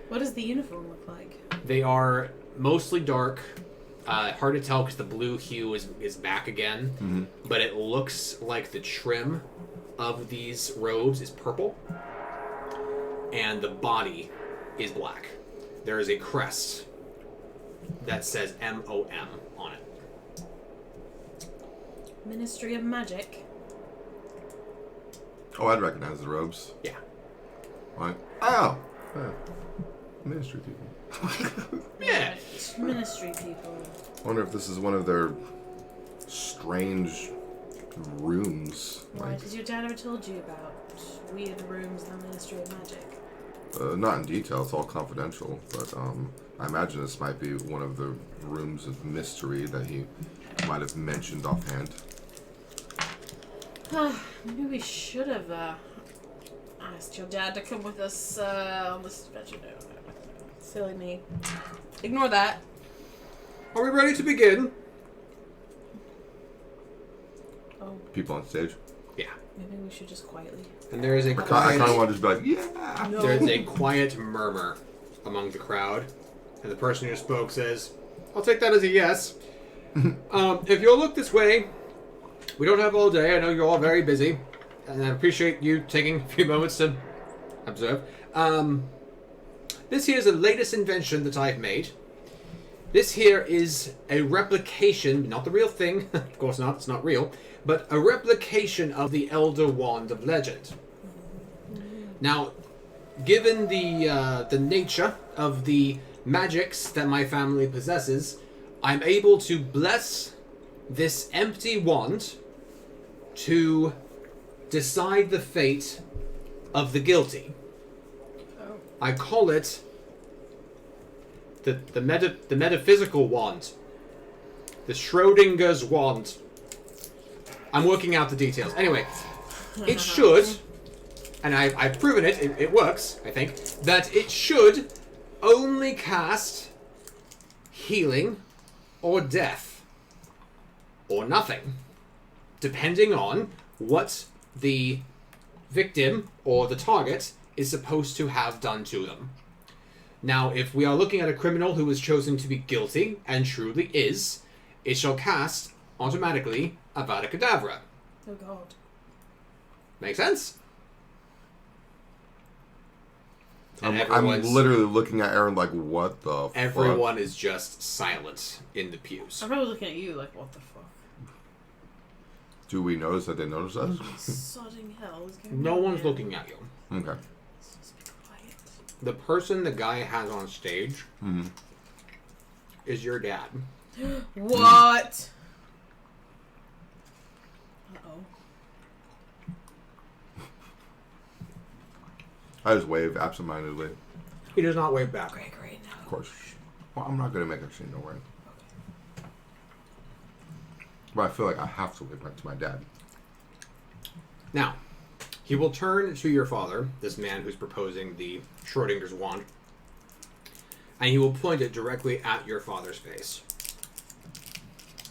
What does the uniform look like? They are mostly dark, hard to tell because the blue hue is back again, but it looks like the trim of these robes is purple, and the body is black. There is a crest that says M-O-M on it. Ministry of Magic. Oh, I'd recognize the robes. Yeah. Like, oh! Ministry people. Yeah. Right. Ministry people. I wonder if this is one of their strange rooms. Why? Has your dad ever told you about weird rooms in the Ministry of Magic? Not in detail, it's all confidential, but I imagine this might be one of the rooms of mystery that he might have mentioned offhand. Maybe we should have asked your dad to come with us on this adventure. No. Silly me. Ignore that. Are we ready to begin? Oh, People on stage. Yeah. maybe we should just quietly. And there is a I kind of quiet, want to just be like, yeah! No. there is a quiet murmur among the crowd, and the person who spoke says, I'll take that as a yes. If you'll look this way, we don't have all day. I know you're all very busy, and I appreciate you taking a few moments to observe. This here is the latest invention that I've made. This here is a replication, not the real thing, of course not, it's not real, but a replication of the Elder Wand of Legend. Now, given the nature of the magics that my family possesses, I'm able to bless this empty wand to decide the fate of the guilty. Oh. I call it the metaphysical wand. The Schrodinger's wand. I'm working out the details. Anyway, it should, and I've proven it, it works, I think, that it should only cast healing or death. or nothing, depending on what the victim or the target is supposed to have done to them. Now, if we are looking at a criminal who is chosen to be guilty, and truly is, it shall cast automatically Avada Kedavra. Oh god. Make sense? And I'm literally looking at Aaron like, what the fuck? Everyone is just silent in the pews. I'm probably looking at you like, what the fuck? Do we notice that they notice us? Sodding hell is going No on one's here? looking at you. Okay. Just be quiet. The person the guy has on stage is your dad. What? Uh-oh. I just wave absentmindedly. He does not wave back. Great, now. Of course. Well, I'm not going to make a scene, don't worry. But I feel like I have to wave back to my dad. Now, he will turn to your father, this man who's proposing the Schrodinger's wand, and he will point it directly at your father's face.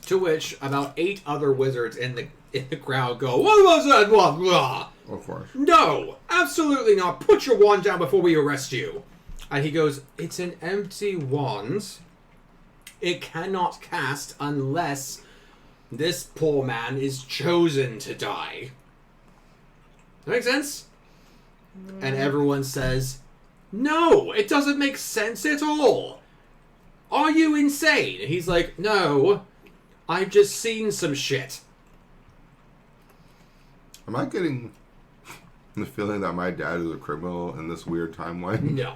To which about 8 other wizards in the crowd go, "What was that? Blah, blah." Of course. No, absolutely not. Put your wand down before we arrest you. And he goes, "It's an empty wand. It cannot cast unless this poor man is chosen to die." That makes sense? And everyone says, "No, it doesn't make sense at all. Are you insane?" And he's like, "No, I've just seen some shit." Am I getting the feeling that my dad is a criminal in this weird timeline? No.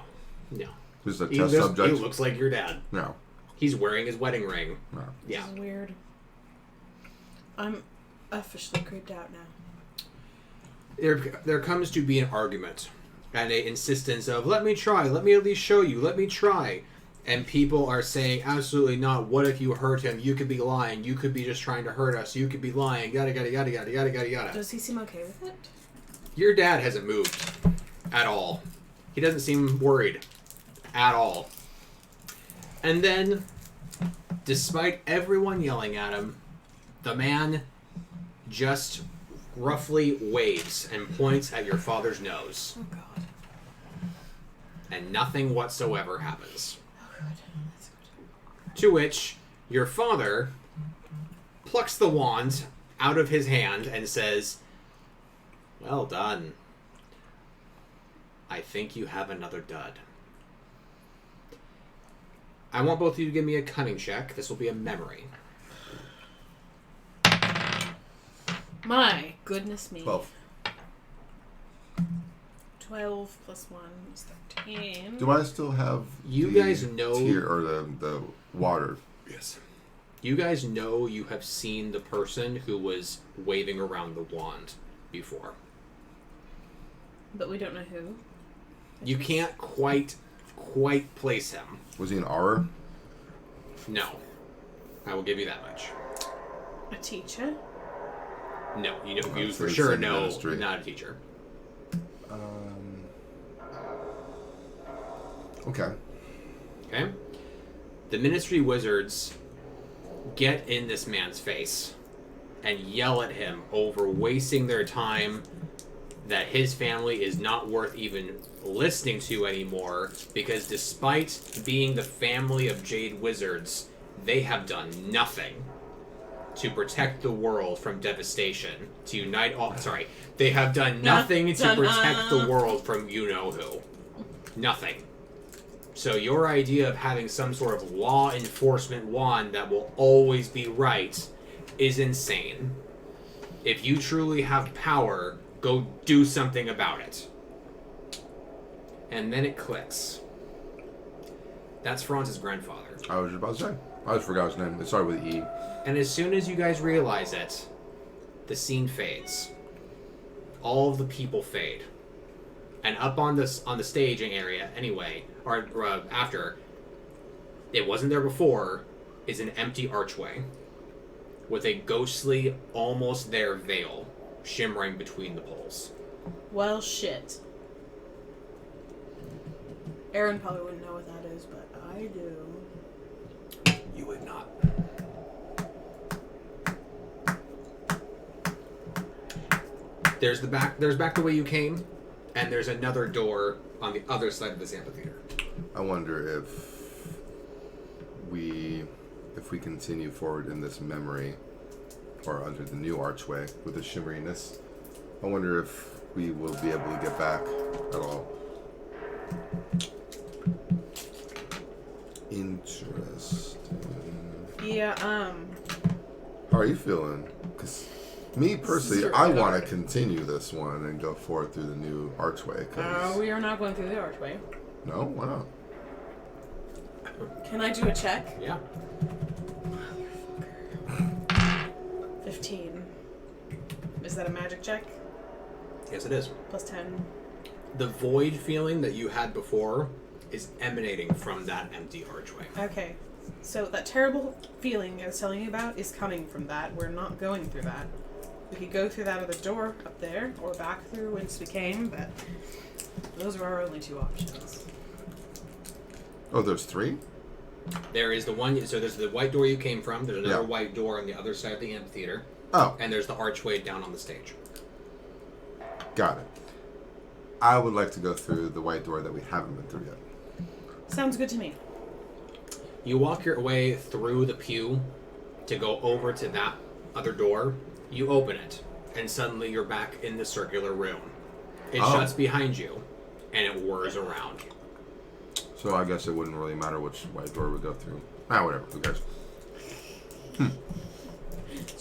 Just a test subject? He looks like your dad. No. He's wearing his wedding ring. No. Yeah. This is weird. I'm officially creeped out now. There comes to be an argument and an insistence of, "Let me try, let me at least show you, let me try." And people are saying, "Absolutely not. What if you hurt him? You could be lying. You could be just trying to hurt us. You could be lying. Yada, yada, yada, yada, yada, yada, yada." Does he seem okay with it? Your dad hasn't moved at all. He doesn't seem worried at all. And then, despite everyone yelling at him, the man just roughly waves and points at your father's nose. Oh god. And nothing whatsoever happens. Oh good. That's good. To which your father plucks the wand out of his hand and says, "Well done. I think you have another dud." I want both of you to give me a cunning check. This will be a memory. My goodness me. 12. 12 plus 1 is 13. Do I still have You the guys know- tear or the water? Yes. You guys know you have seen the person who was waving around the wand before. But we don't know who. You can't quite place him. Was he an aura? No. I will give you that much. A teacher? No, you know, you That's for the sure same know ministry. not a teacher. Okay. Okay? The ministry wizards get in this man's face and yell at him over wasting their time, that his family is not worth even listening to anymore, because despite being the family of Jade Wizards, they have done nothing to protect the world from devastation, to unite all... Sorry. They have done nothing to protect the world from you-know-who. Nothing. So your idea of having some sort of law enforcement wand that will always be right is insane. If you truly have power, go do something about it. And then it clicks. That's Franz's grandfather. I was just about to say. I just forgot his name. It started with E. And as soon as you guys realize it, the scene fades. All of the people fade. And up on the staging area, anyway, or after, it wasn't there before, is an empty archway with a ghostly, almost there veil shimmering between the poles. Well, shit. Aaron probably wouldn't know what that is, but I do. You would not. There's back the way you came, and there's another door on the other side of this amphitheater. I wonder if we continue forward in this memory, or under the new archway with the shimmeriness, I wonder if we will be able to get back at all. Interesting. Yeah, How are you feeling? Because me personally, I want to continue this one and go forward through the new archway. we are not going through the archway. No? Why not? Can I do a check? Yeah. 15. Is that a magic check? Yes, it is. Plus 10. The void feeling that you had before is emanating from that empty archway. Okay. So that terrible feeling I was telling you about is coming from that. We're not going through that. We could go through that other door up there, or back through whence we came, but those are our only two options. Oh, there's 3? There is the one, so there's the white door you came from, there's another Yeah. white door on the other side of the amphitheater, Oh, and there's the archway down on the stage. got it. I would like to go through the white door that we haven't been through yet. Sounds good to me. You walk your way through the pew to go over to that other door. You open it, and suddenly you're back in the circular room. It shuts behind you, and it whirs around. So I guess it wouldn't really matter which white door we go through. Ah, whatever. Who cares?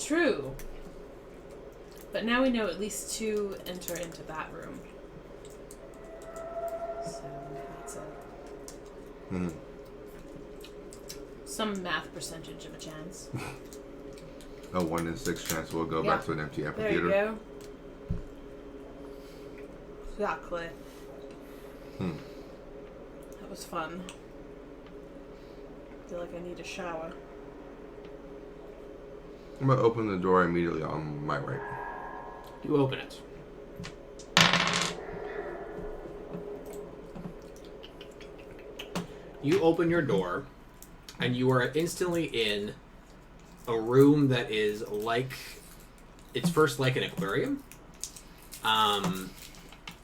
True. But now we know at least 2 enter into that room. So that's some math percentage of a chance. A 1 in 6 chance we'll go Yeah. back to an empty There amphitheater. you go. Exactly. That was fun. I feel like I need a shower. I'm gonna open the door immediately on my right. You open it. You open your door, and you are instantly in a room that is like... It's first like an aquarium.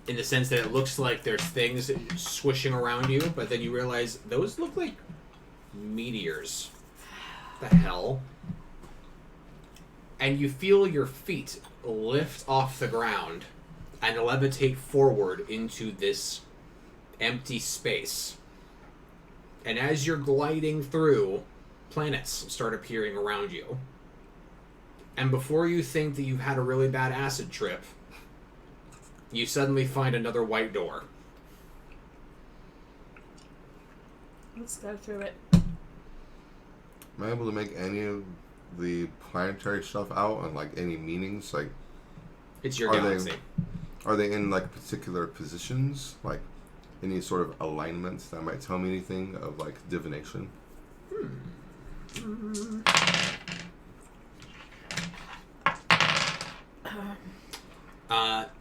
In the sense that it looks like there's things swishing around you, but then you realize those look like meteors. The hell? And you feel your feet lift off the ground and levitate forward into this empty space. And as you're gliding through, planets start appearing around you. And before you think that you've had a really bad acid trip, you suddenly find another white door. Let's go through it. Am I able to make any of the planetary stuff out and like any meanings? Like, It's your Are galaxy. are they in like particular positions? Like any sort of alignments that might tell me anything of like divination?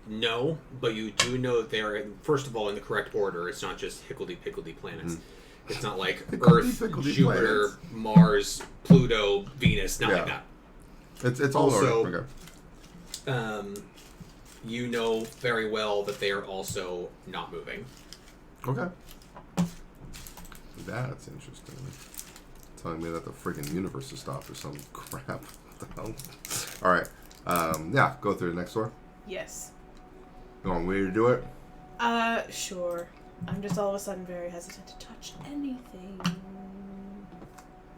No, but you do know that they are, first of all, in the correct order. It's not just hickledy-pickledy planets. It's not like Earth, Hickledy-pickledy Jupiter, planets. Mars, Pluto, Venus, not like Yeah. that. It's all Also- order. Okay. You know very well that they are also not moving. Okay. That's interesting. Telling me that the freaking universe has stopped or some crap. What the hell? All right. Yeah. Go through the next door. Yes. You want me to do it? Sure. I'm just all of a sudden very hesitant to touch anything.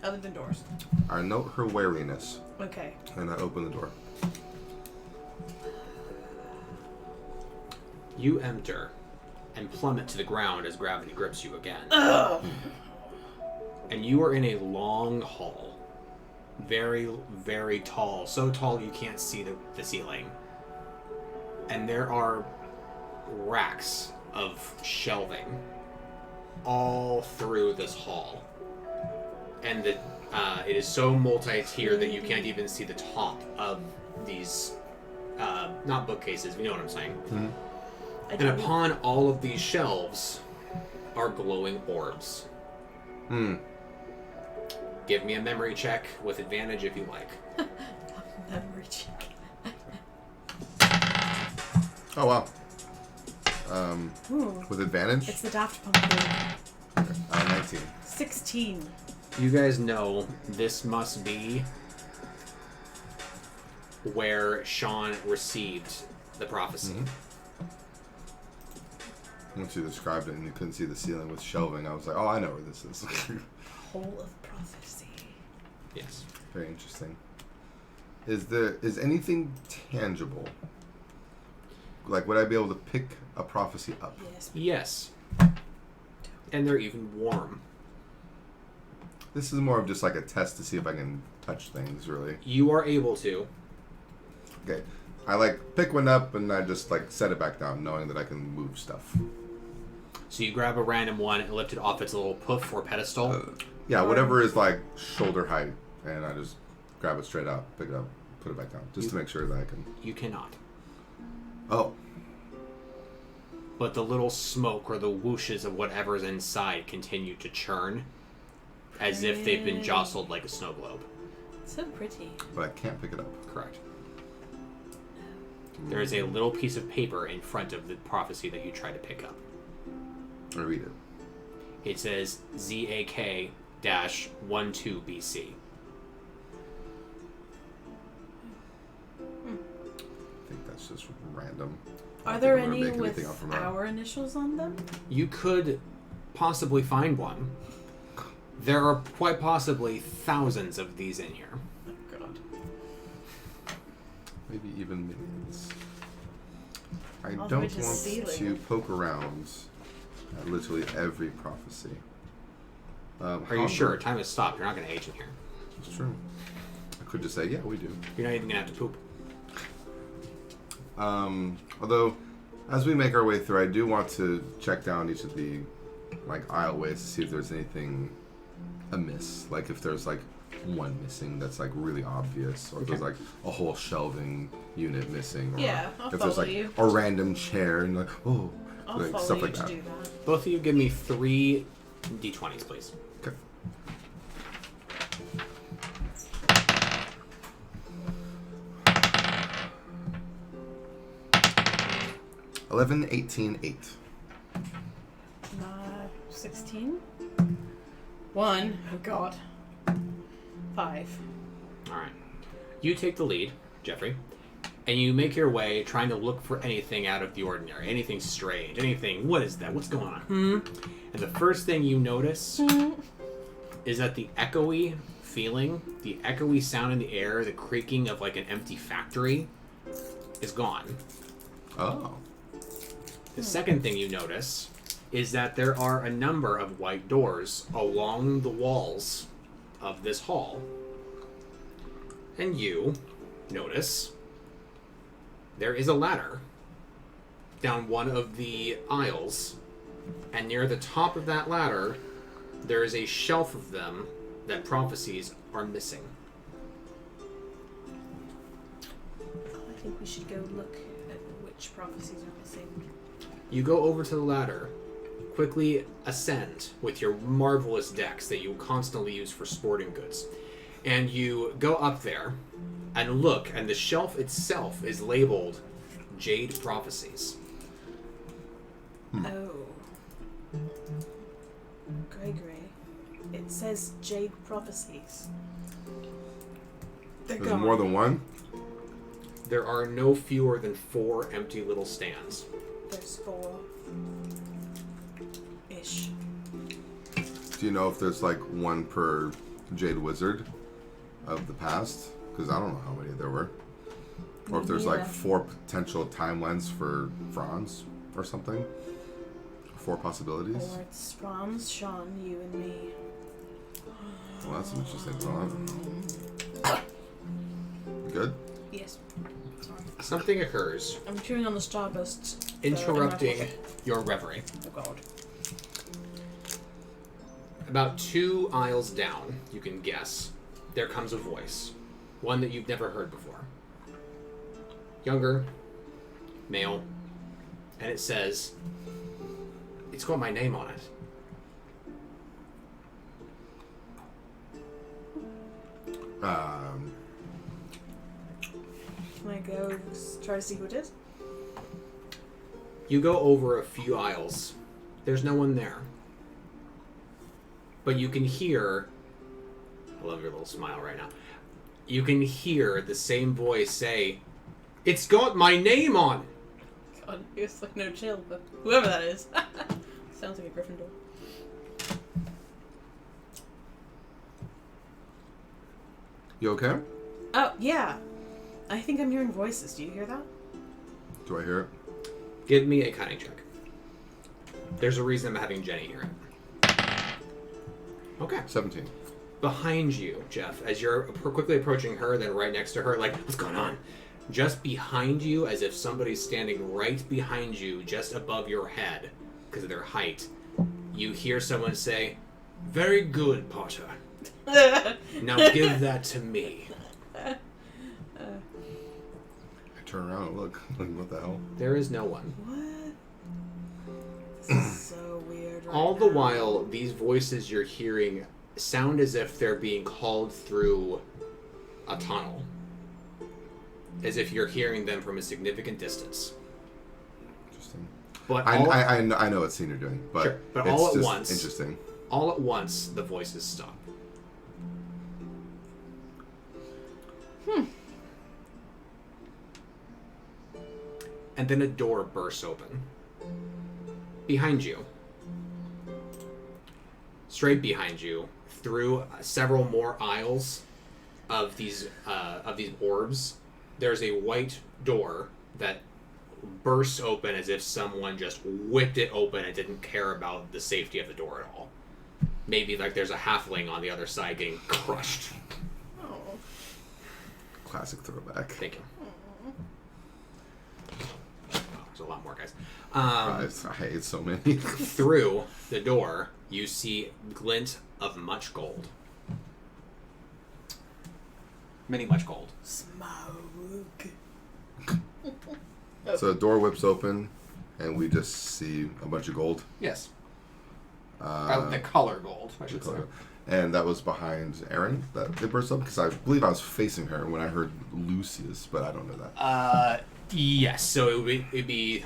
Other than doors. I note her wariness, Okay. and I open the door. You enter and plummet to the ground as gravity grips you again. Ugh. And you are in a long hall. Very, very tall. So tall you can't see the ceiling. And there are racks of shelving all through this hall. And it is so multi-tiered that you can't even see the top of these, not bookcases, you know what I'm saying. Mm-hmm. And upon all of these shelves are glowing orbs. Give me a memory check with advantage if you like. Memory check. Oh, wow. Ooh. With advantage? It's the Daft Pumpkin. 19. 16. You guys know this must be where Sean received the prophecy. Once you described it and you couldn't see the ceiling with shelving, I was like, oh, I know where this is. Hole of Prophecy. Yes. Very interesting. Is anything tangible? Like, would I be able to pick a prophecy up? Yes. Yes. And they're even warm. This is more of just like a test to see if I can touch things, really. You are able to. Okay. I like pick one up and I just like set it back down, knowing that I can move stuff. So you grab a random one and lift it off its little poof or pedestal. Yeah, whatever is like shoulder height, and I just grab it straight out, pick it up, put it back down, just to make sure that I can. You cannot. Oh. But the little smoke or the whooshes of whatever's inside continue to churn as if they've been jostled like a snow globe. So pretty. But I can't pick it up. Correct. There is a little piece of paper in front of the prophecy that you try to pick up. I read it. It says ZAK-12 BC. I think that's just random. Are there I don't think any we're making anything with up from that. our initials on them? You could possibly find one. There are quite possibly thousands of these in here. Oh, God. Maybe even millions. I All the don't way to the want ceiling. to poke around at literally every prophecy. Are you sure? Time has stopped. You're not going to age in here. It's true. I could just say, yeah, we do. You're not even going to have to poop. Although, as we make our way through, I do want to check down each of the like aisleways to see if there's anything amiss. Like if there's like one missing that's like really obvious, or if there's like a whole shelving unit missing, or Yeah, I'll if there's follow like you. a random chair and like I'll like follow stuff you like to that. do that. Both of you give me 3 d20s, please. Okay. $11, $18, $8. 16? 1. Oh, God. 5. All right. You take the lead, Jeffrey, and you make your way trying to look for anything out of the ordinary, anything strange, anything, what is that? What's going on? And the first thing you notice is that the echoey feeling, the echoey sound in the air, the creaking of like an empty factory is gone. Oh. The second thing you notice is that there are a number of white doors along the walls of this hall. And you notice there is a ladder down one of the aisles, and near the top of that ladder, there is a shelf of them that prophecies are missing. I think we should go look at which prophecies are missing. You go over to the ladder, quickly ascend with your marvelous dex that you constantly use for sporting goods, and you go up there and look, and the shelf itself is labeled Jade Prophecies. Oh. Gregory. It says Jade Prophecies. They're There's gone. more than one? There are no fewer than 4 empty little stands. There's 4. Ish. Do you know if there's like one per Jade Wizard of the past? Because I don't know how many there were. Or if there's like Yeah. 4 potential timelines for Franz or something. 4 possibilities. Or it's Franz, Sean, you, and me. Well, that's an interesting thought. Good? Yes. Sorry. Something occurs, I'm chewing on the Starburst. interrupting your reverie. Oh, God. About 2 aisles down, you can guess, there comes a voice. One that you've never heard before. Younger, male, and it says, "It's got my name on it." Can I go try to see who it is? You go over a few aisles. There's no one there. But you can hear... I love your little smile right now. You can hear the same voice say, "It's got my name on!" God, it's like no chill, but whoever that is. Sounds like a Gryffindor. You okay? Oh, yeah. I think I'm hearing voices. Do you hear that? Do I hear it? Give me a cunning check. There's a reason I'm having Jenny hear it. Okay. 17. Behind you, Jeff, as you're quickly approaching her, then right next to her, like, what's going on? Just behind you, as if somebody's standing right behind you, just above your head, because of their height, you hear someone say, "Very good, Potter. Now give that to me." I turn around and look. Like, what the hell? There is no one. What? This is so weird right All now. the while, these voices you're hearing sound as if they're being called through a tunnel. As if you're hearing them from a significant distance. Interesting. But I know what scene you're doing, but, Sure, but it's all at just once- interesting. all at once, the voices stop. And then a door bursts open. Behind you. Straight behind you, through several more aisles of these orbs, there's a white door that bursts open as if someone just whipped it open and didn't care about the safety of the door at all. Maybe like there's a halfling on the other side getting crushed. Oh. Classic throwback. Thank you. Oh, there's a lot more guys. I hate so many. Through the door, you see glint of much gold. Many much gold. Smoke. So the door whips open, and we just see a bunch of gold. Yes. The color gold, I should say. And that was behind Erin that it burst up, because I believe I was facing her when I heard Lucius, but I don't know that. Yes. So it'd be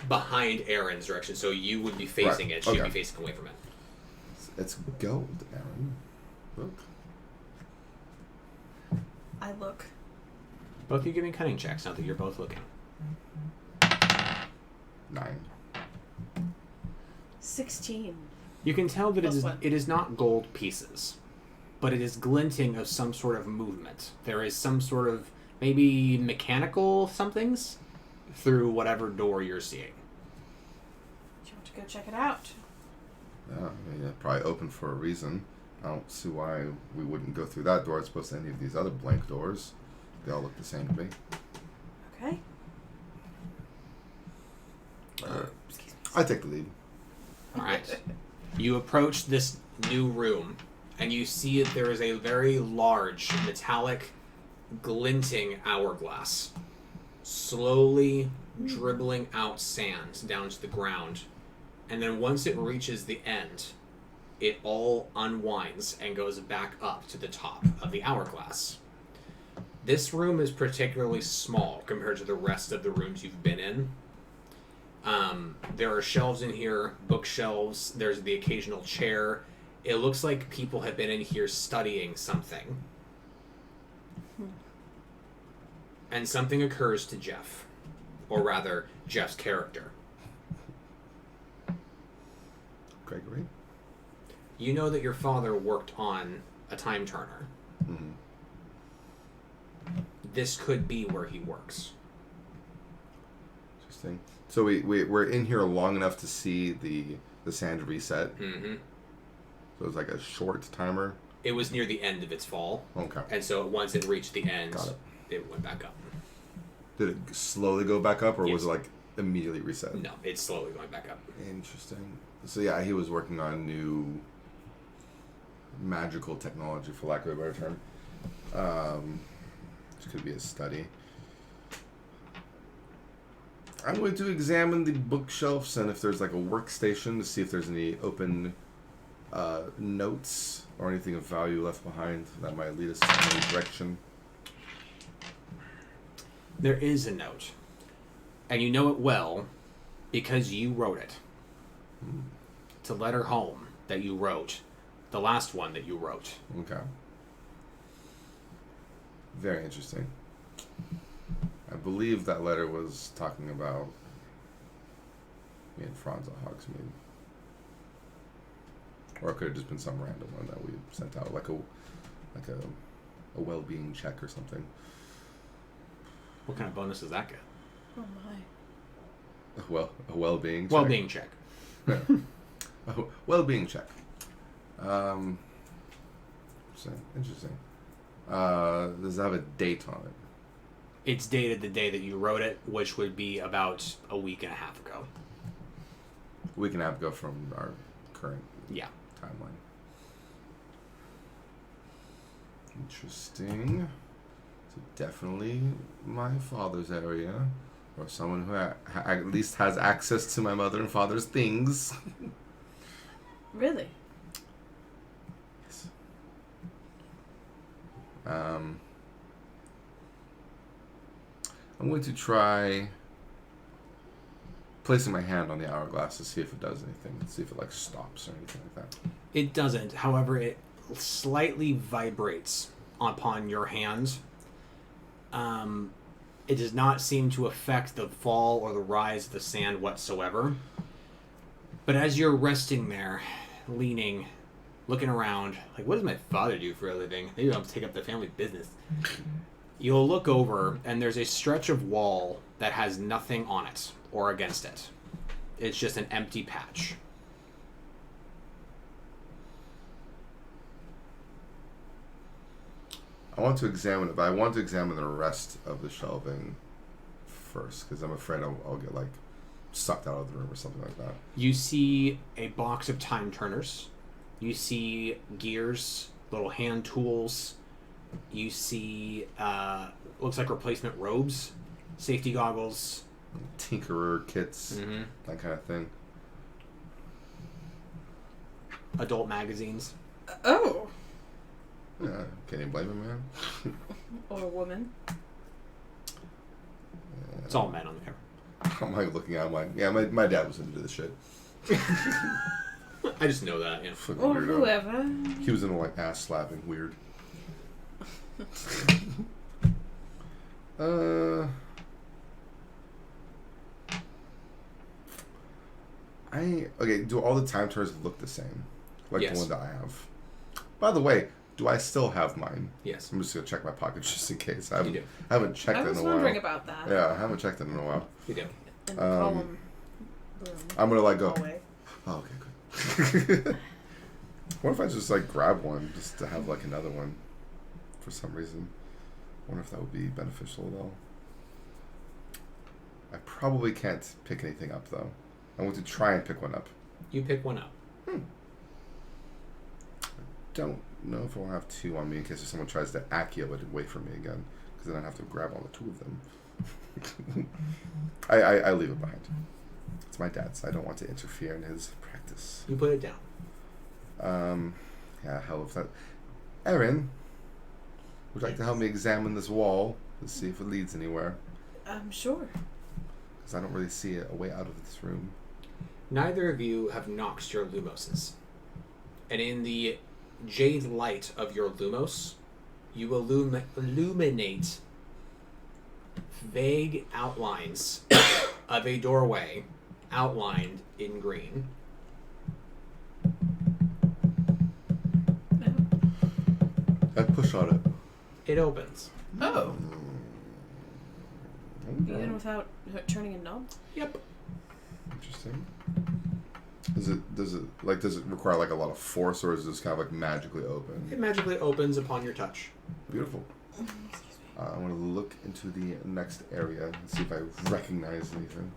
behind Erin's direction. So you would be facing Right. it. She'd Okay. be facing away from it. It's gold, Erin. Look. I look. Both of you give me cunning checks now that you're both looking. 9. 16. You can tell that Plus one. it is not gold pieces, but it is glinting of some sort of movement. There is some sort of maybe mechanical somethings through whatever door you're seeing. Do you want to go check it out? Yeah, I mean, probably open for a reason. I don't see why we wouldn't go through that door as opposed to any of these other blank doors. They all look the same to me. Okay. Excuse me. I take the lead. All right. You approach this new room, and you see that there is a very large, metallic, glinting hourglass, slowly dribbling out sand down to the ground. And then once it reaches the end, it all unwinds and goes back up to the top of the hourglass. This room is particularly small compared to the rest of the rooms you've been in. There are shelves in here, bookshelves, there's the occasional chair. It looks like people have been in here studying something. And something occurs to Jeff. Or rather, Jeff's character. Gregory? You know that your father worked on a time turner. Mm-hmm. This could be where he works. Interesting. So we're in here long enough to see the sand reset. Mm-hmm. So it's like a short timer. It was near the end of its fall. Okay. And so once it reached the end, Got it. it went back up. Did it slowly go back up, or Yes. was it like immediately reset? No, it's slowly going back up. Interesting. So yeah, he was working on new magical technology, for lack of a better term. Which could be a study. I'm going to examine the bookshelves and if there's like a workstation to see if there's any open notes or anything of value left behind that might lead us in any direction. There is a note. And you know it well because you wrote it. It's a letter home that you wrote. The last one that you wrote. Okay. Very interesting. I believe that letter was talking about me and Franz at Hogsmeade. Or it could have just been some random one that we sent out, like a well-being check or something. What kind of bonus does that get? Oh my. Well, a well-being check. Well-being check. Yeah. A well-being check. Interesting. Does it have a date on it? It's dated the day that you wrote it, which would be about a week and a half ago. A week and a half ago from our current Yeah. timeline. Interesting. So definitely my father's area, or someone who at least has access to my mother and father's things. Really? Yes. I'm going to try placing my hand on the hourglass to see if it does anything, see if it like stops or anything like that. It doesn't. However, it slightly vibrates upon your hand. It does not seem to affect the fall or the rise of the sand whatsoever. But as you're resting there, leaning, looking around, like, what does my father do for a living? Maybe I'll take up the family business. You'll look over, and there's a stretch of wall that has nothing on it or against it. It's just an empty patch. I want to examine it, but I want to examine the rest of the shelving first, because I'm afraid I'll get like sucked out of the room or something like that. You see a box of time turners. You see gears, little hand tools. You see, looks like replacement robes, safety goggles. Tinkerer kits, that kind of thing. Adult magazines. Oh. Yeah, can you blame him, man? Or a woman. It's all men on the cover. I'm like looking at my my dad was into this shit. I just know that, yeah. Fucking Or weirdo. whoever. He was into like ass slapping weird. Okay, do all the time turners look the same? Like Yes. the one that I have. By the way, do I still have mine? Yes. I'm just gonna check my pockets just in case. You do. I haven't checked I it was in a while. wondering about that. Yeah, I haven't checked it in a while. You do. In the column room. I'm gonna like go. Hallway. Oh, okay, good. What if I just like grab one just to have like another one for some reason? I wonder if that would be beneficial at all. I probably can't pick anything up though. I want to try and pick one up. You pick one up. Don't know if I'll have two on me in case if someone tries to accio it away from me again, because then I have to grab all the two of them. I leave it behind. It's my dad's. I don't want to interfere in his practice. You put it down. Yeah, hell if that. Erin, would you like to help me examine this wall to see if it leads anywhere? Sure. Because I don't really see a way out of this room. Neither of you have noxed your lumoses. And in the jade light of your lumos, you illuminate vague outlines of a doorway outlined in green. I push on it. It opens. Oh. Okay. Even without turning a knob? Yep. Interesting. Does it require like a lot of force, or is this kind of like magically open? It magically opens upon your touch. Beautiful. I want to look into the next area and see if I recognize anything.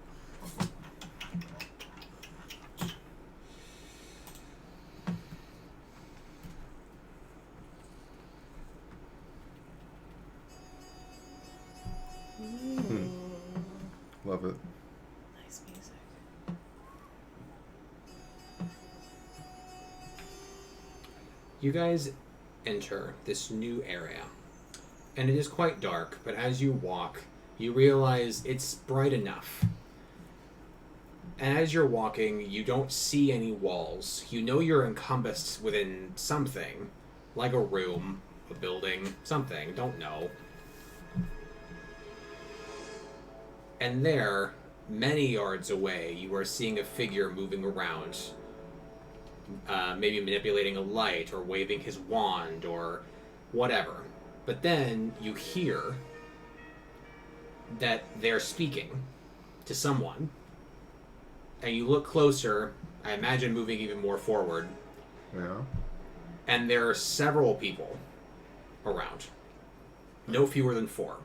Love it. Nice music. You guys enter this new area, and it is quite dark, but as you walk, you realize it's bright enough. And as you're walking, you don't see any walls. You know you're encompassed within something, like a room, a building, something, don't know. And there, many yards away, you are seeing a figure moving around, maybe manipulating a light or waving his wand or whatever. But then you hear that they're speaking to someone. And you look closer, I imagine moving even more forward. Yeah. And there are several people around. No fewer than 4.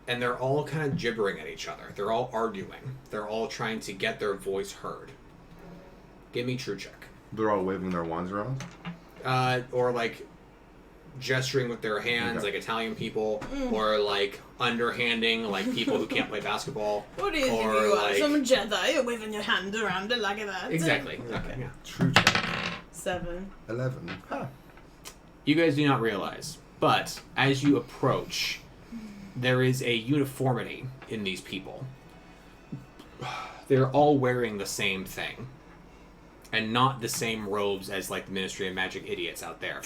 And they're all kind of gibbering at each other. They're all arguing. They're all trying to get their voice heard. Give me true check. They're all waving their wands around? Or like gesturing with their hands, like Italian people, or like underhanding, like people who can't play basketball. What is or you are? like... Some Jedi, you're waving your hand around it like that. Exactly. Okay. Yeah. True check. 7. 11. Huh. You guys do not realize, but as you approach, there is a uniformity in these people. They're all wearing the same thing. And not the same robes as like the Ministry of Magic idiots out there.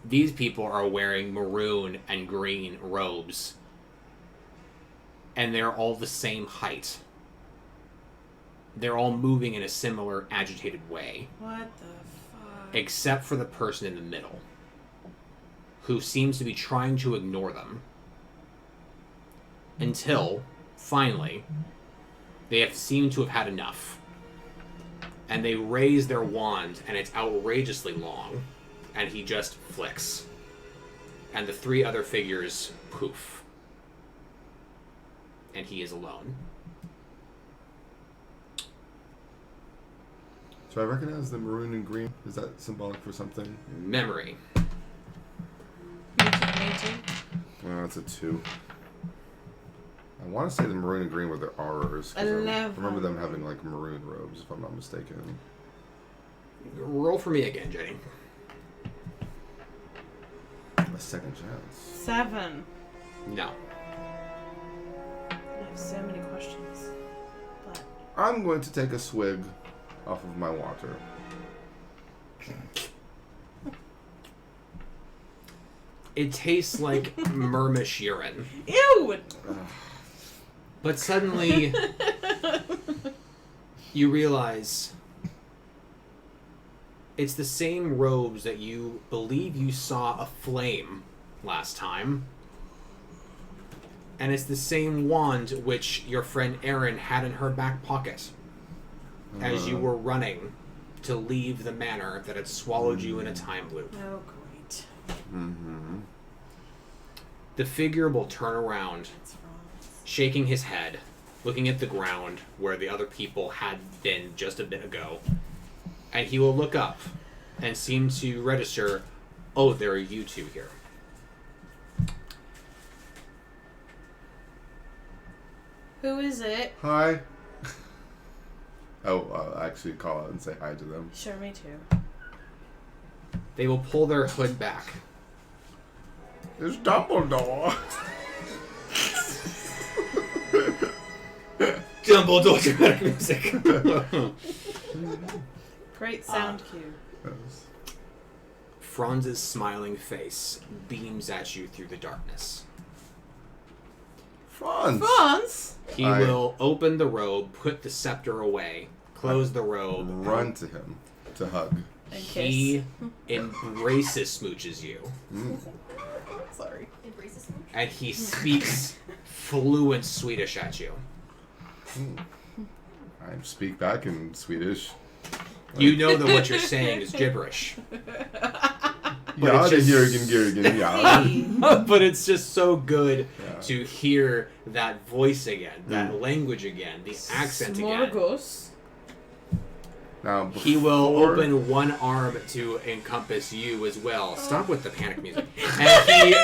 These people are wearing maroon and green robes. And they're all the same height. They're all moving in a similar agitated way. What the fuck? Except for the person in the middle, who seems to be trying to ignore them. Until, finally, they seem to have had enough. And they raise their wand, and it's outrageously long. And he just flicks. And the 3 other figures poof. And he is alone. So I recognize the maroon and green. Is that symbolic for something? Memory. Me too. Well, that's a 2. I want to say the maroon and green were their aurors. 'Cause I remember them having like maroon robes, if I'm not mistaken. Roll for me again, Jenny. A second chance. 7. No. I have so many questions. But I'm going to take a swig off of my water. It tastes like Mermish urine. ew! But suddenly, you realize it's the same robes that you believe you saw aflame last time. And it's the same wand which your friend Erin had in her back pocket as you were running to leave the manor that had swallowed you in a time loop. Oh, great. Mm-hmm. The figure will turn around, shaking his head, looking at the ground where the other people had been just a bit ago. And he will look up and seem to register, oh, there are you 2 here. Who is it? Hi. I'll actually call out and say hi to them. Sure, me too. They will pull their hood back. It's Dumbledore. Dumbledore dramatic music. Great sound cue. Yes. Franz's smiling face beams at you through the darkness. Franz? He will open the robe, put the scepter away, close the robe. Run to him to hug. And He embraces smooches you. Sorry. Embraces him. And he speaks fluent Swedish at you. I speak back in Swedish. You know that what you're saying is gibberish. Ja, it's det just- Jürgen, ja. But it's just so good Yeah. to hear that voice again, that language again, the accent again. Smorgos. Now, He will before- open one arm to encompass you as well. Stop with the panic music.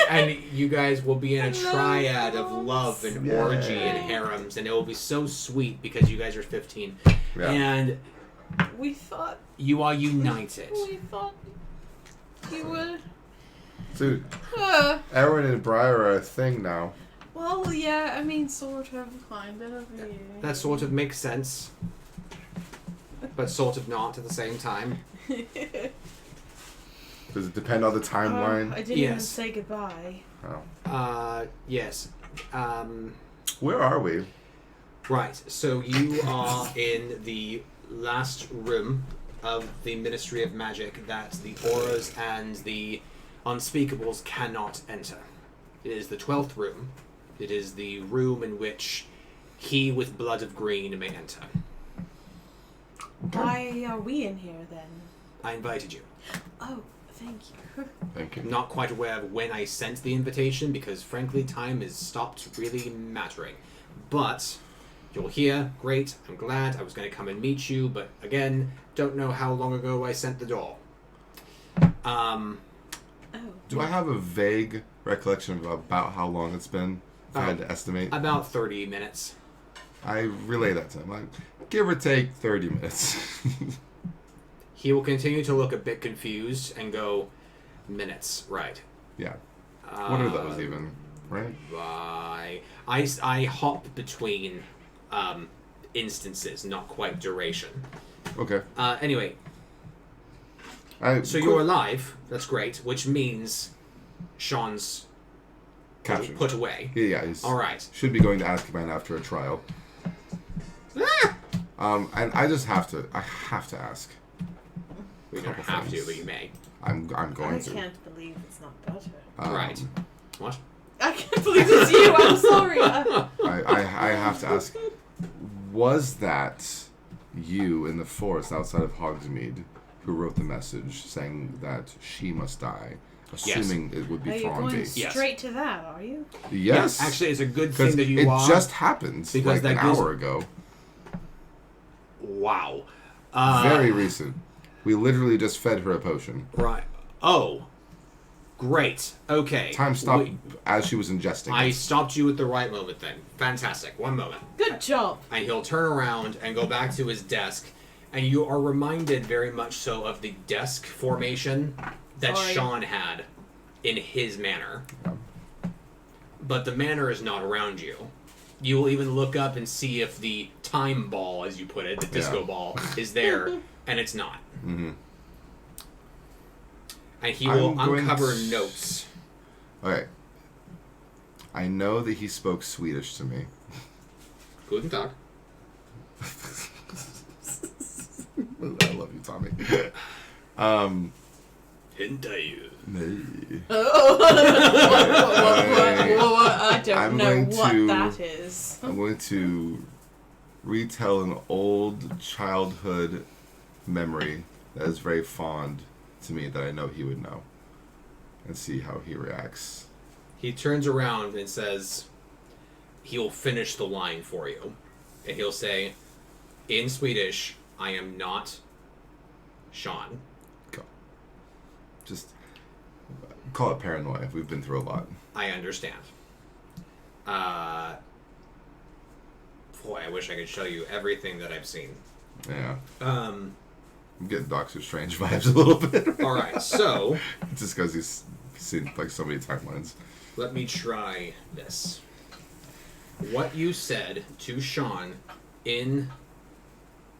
And you guys will be in a triad of love and Yay. orgy and harems, and it will be so sweet because you guys are 15. Yeah. And We thought you are united. you would. Dude, Uh, Aaron and Briar are a thing now. well, yeah, I mean, sort of, kind of. Yeah. That sort of makes sense, but sort of not at the same time. Does it depend on the timeline? I didn't even say goodbye. Oh. Yes. Where are we? Right, so you are in the last room of the Ministry of Magic that the auras and the unspeakables cannot enter. It is the 12th room. It is the room in which he with blood of green may enter. Why are we in here then? I invited you. Oh, thank you. Thank you. I'm not quite aware of when I sent the invitation because, frankly, time has stopped really mattering. But you're here. Great. I'm glad. I was going to come and meet you, but again, don't know how long ago I sent the door. Do I have a vague recollection of about how long it's been? If I had to estimate. About 30 minutes. I relay that to him. Like, give or take 30 minutes. He will continue to look a bit confused and go, minutes, right. Yeah. What are those even? Right? I hop between instances, not quite duration. Okay. Anyway, so you're alive. That's great, which means Sean's captured. put away. Yeah, he's all right. Should be going to Azkaban after a trial. And I just have to. I have to ask. We don't have to, but you may. I'm going to. I can't believe it's not butter. Right. What? I can't believe it's you. I'm sorry. I have to ask. Was that you in the forest outside of Hogsmeade who wrote the message saying that she must die, assuming it would be Are you going Thornby? straight to that? Are you? Yes. Actually, it's a good thing that you are. It just happened because like an hour ago. Wow. Very recent. We literally just fed her a potion. Right. Oh. Great. Okay. Time stopped as she was ingesting I it. stopped you at the right moment then. Fantastic. One moment. Good job. And he'll turn around and go back to his desk. And you are reminded very much so of the desk formation that Sean had in his manor. Yeah. But the manor is not around you. You will even look up and see if the time ball, as you put it, the disco ball, is there, and it's not. Mm-hmm. And he will uncover notes. Okay. I know that he spoke Swedish to me. Guten Tag. I love you, Tommy. Hintayu. I don't know what that is. I'm going to retell an old childhood memory that is very fond to me that I know he would know. And see how he reacts. He turns around and says, he'll finish the line for you. And he'll say, in Swedish, I am not Sean. Go. Just call it paranoia. We've been through a lot. I understand. Boy, I wish I could show you everything that I've seen. Yeah. I'm getting Doctor Strange vibes a little bit. All right, so just because he's seen like so many timelines. Let me try this. What you said to Sean in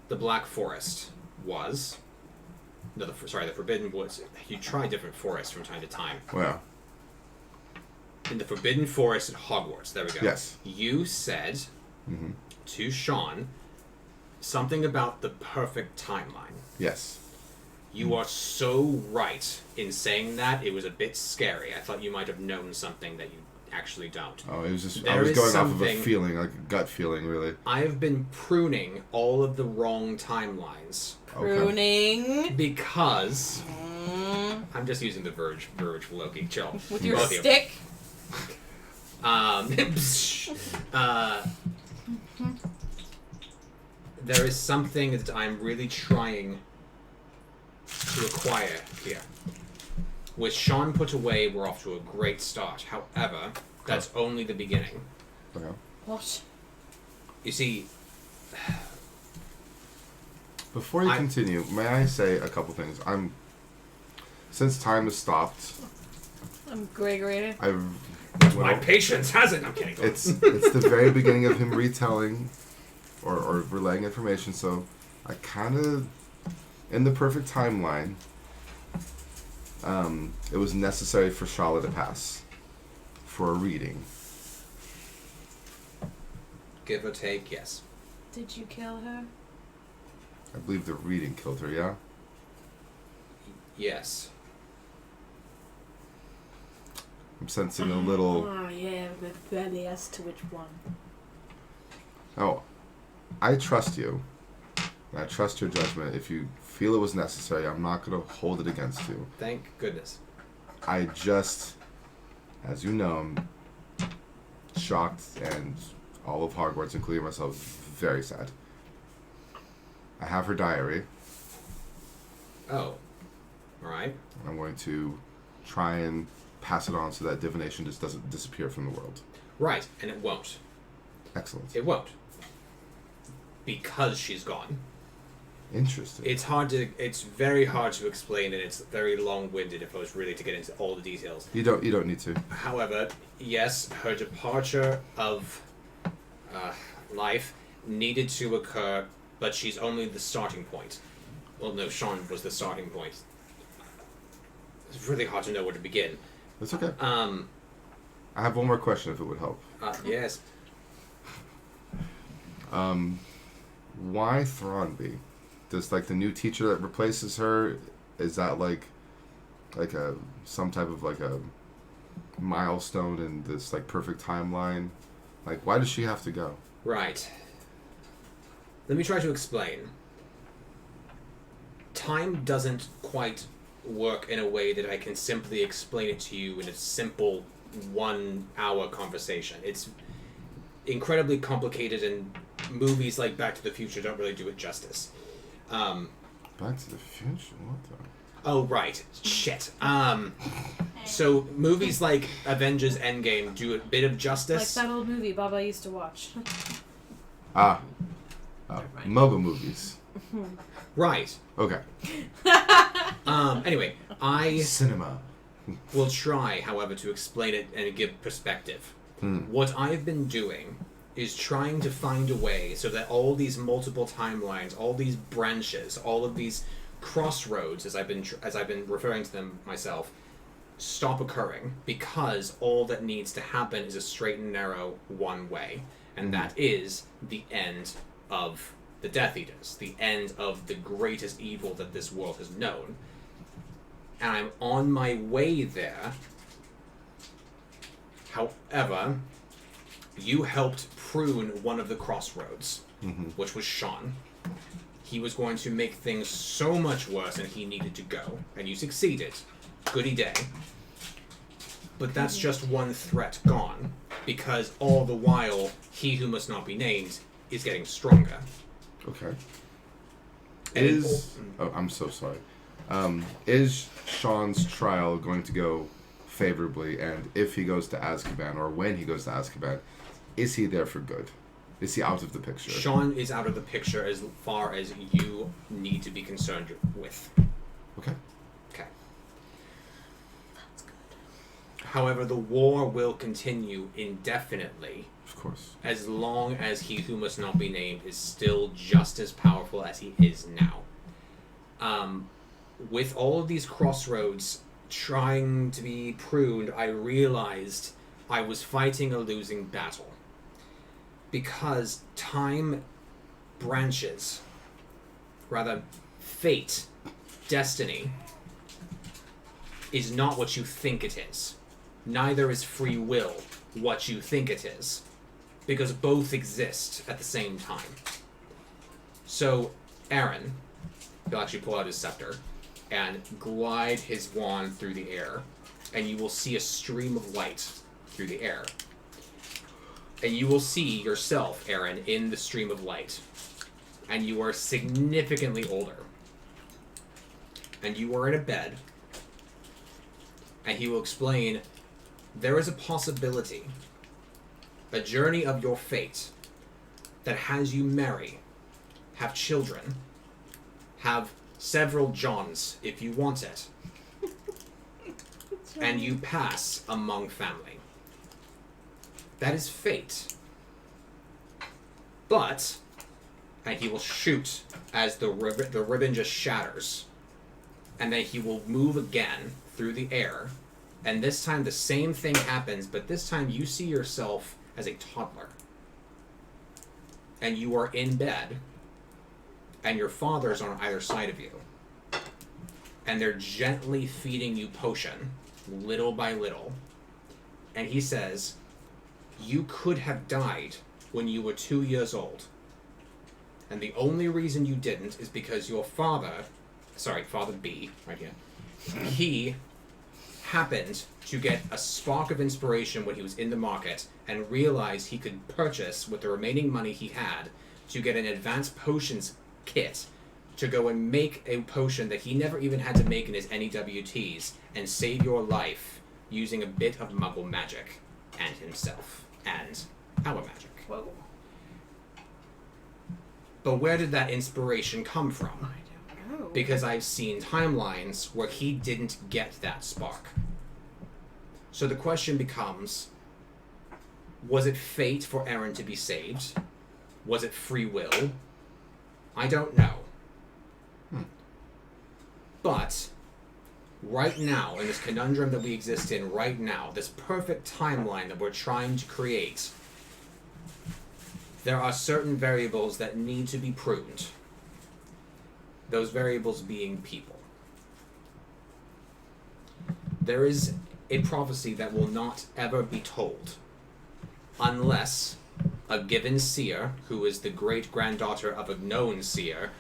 the Black Forest was the Forbidden Woods. You try different forests from time to time. Well. In the Forbidden Forest at Hogwarts. There we go. Yes. You said to Sean something about the perfect timeline. Yes. You are so right in saying that. It was a bit scary. I thought you might have known something that you actually don't. Oh, it was just There I was is going off of a something- feeling, like a gut feeling, really. I've been pruning all of the wrong timelines. Pruning. Because I'm just using the verge Loki. Chill. With your Both of you. stick. There is something that I'm really trying to acquire here. With Sean put away, we're off to a great start. However, that's only the beginning. Okay. What? You see, Before you continue, may I say a couple things? Since time has stopped, I'm Gregory. My patience hasn't. I'm kidding. It's the very beginning of him retelling or relaying information, so I kind of, in the perfect timeline, it was necessary for Charlotte to pass for a reading. Give or take, yes. Did you kill her? I believe the reading killed her, yeah? Yes. I'm sensing a little... Oh, yeah, but barely as to which one. Oh, I trust you. I trust your judgment. If you feel it was necessary, I'm not going to hold it against you. Thank goodness. I just, as you know, I'm shocked, and all of Hogwarts, including myself, very sad. I have her diary. Oh. Alright. I'm going to try and pass it on so that divination just doesn't disappear from the world. Right, and it won't. Excellent. It won't. Because she's gone. Interesting. It's very hard to explain, and it's very long-winded if I was really to get into all the details. You don't need to. However, yes, her departure of life needed to occur, but she's only the starting point. Well, no, Sean was the starting point. It's really hard to know where to begin. That's okay. I have one more question if it would help. Yes. Why Thronby? Does like the new teacher that replaces her, is that like a some type of like a milestone in this like perfect timeline? Like why does she have to go? Right. Let me try to explain. Time doesn't quite work in a way that I can simply explain it to you in a simple 1 hour conversation. It's incredibly complicated, and movies like Back to the Future don't really do it justice. Back to the Future? What the? Oh, right. Shit. So movies like Avengers Endgame do a bit of justice. Like that old movie Baba used to watch. MOBA movies. Right. Okay. Anyway, I Cinema. will try, however, to explain it and give perspective. What I've been doing is trying to find a way so that all these multiple timelines, all these branches, all of these crossroads, as I've been referring to them myself, stop occurring, because all that needs to happen is a straight and narrow one way, and that is the end of the Death Eaters, the end of the greatest evil that this world has known. And I'm on my way there. However, you helped prune one of the crossroads, which was Sean. He was going to make things so much worse, and he needed to go. And you succeeded. Goody day. But that's just one threat gone, because all the while, he who must not be named is getting stronger. Okay. And I'm so sorry. Is Sean's trial going to go favorably, and if he goes to Azkaban, or when he goes to Azkaban, is he there for good? Is he out of the picture? Sean is out of the picture as far as you need to be concerned with. Okay. Okay. That's good. However, the war will continue indefinitely. Of course. As long as he who must not be named is still just as powerful as he is now. With all of these crossroads trying to be pruned, I realized I was fighting a losing battle. Because time branches, rather, fate, destiny, is not what you think it is. Neither is free will what you think it is. Because both exist at the same time. So, Aaron, he'll actually pull out his scepter and glide his wand through the air, and you will see a stream of light through the air. And you will see yourself, Aaron, in the stream of light. And you are significantly older. And you are in a bed. And he will explain, there is a possibility, a journey of your fate, that has you marry, have children, have several Johns if you want it. and you pass among family. That is fate. But, and he will shoot as the ribbon just shatters. And then he will move again through the air. And this time the same thing happens, but this time you see yourself as a toddler. And you are in bed, and your father's on either side of you. And they're gently feeding you potion, little by little. And he says, you could have died when you were 2 years old. And the only reason you didn't is because your father, Father B, right here, he happened to get a spark of inspiration when he was in the market and realized he could purchase with the remaining money he had to get an advanced potions kit to go and make a potion that he never even had to make in his NEWTs and save your life using a bit of muggle magic and himself and our magic. Whoa. But where did that inspiration come from? I don't know. Because I've seen timelines where he didn't get that spark. So the question becomes, was it fate for Eren to be saved? Was it free will? I don't know. But right now, in this conundrum that we exist in right now, this perfect timeline that we're trying to create, there are certain variables that need to be pruned. Those variables being people. There is a prophecy that will not ever be told unless a given seer, who is the great-granddaughter of a known seer,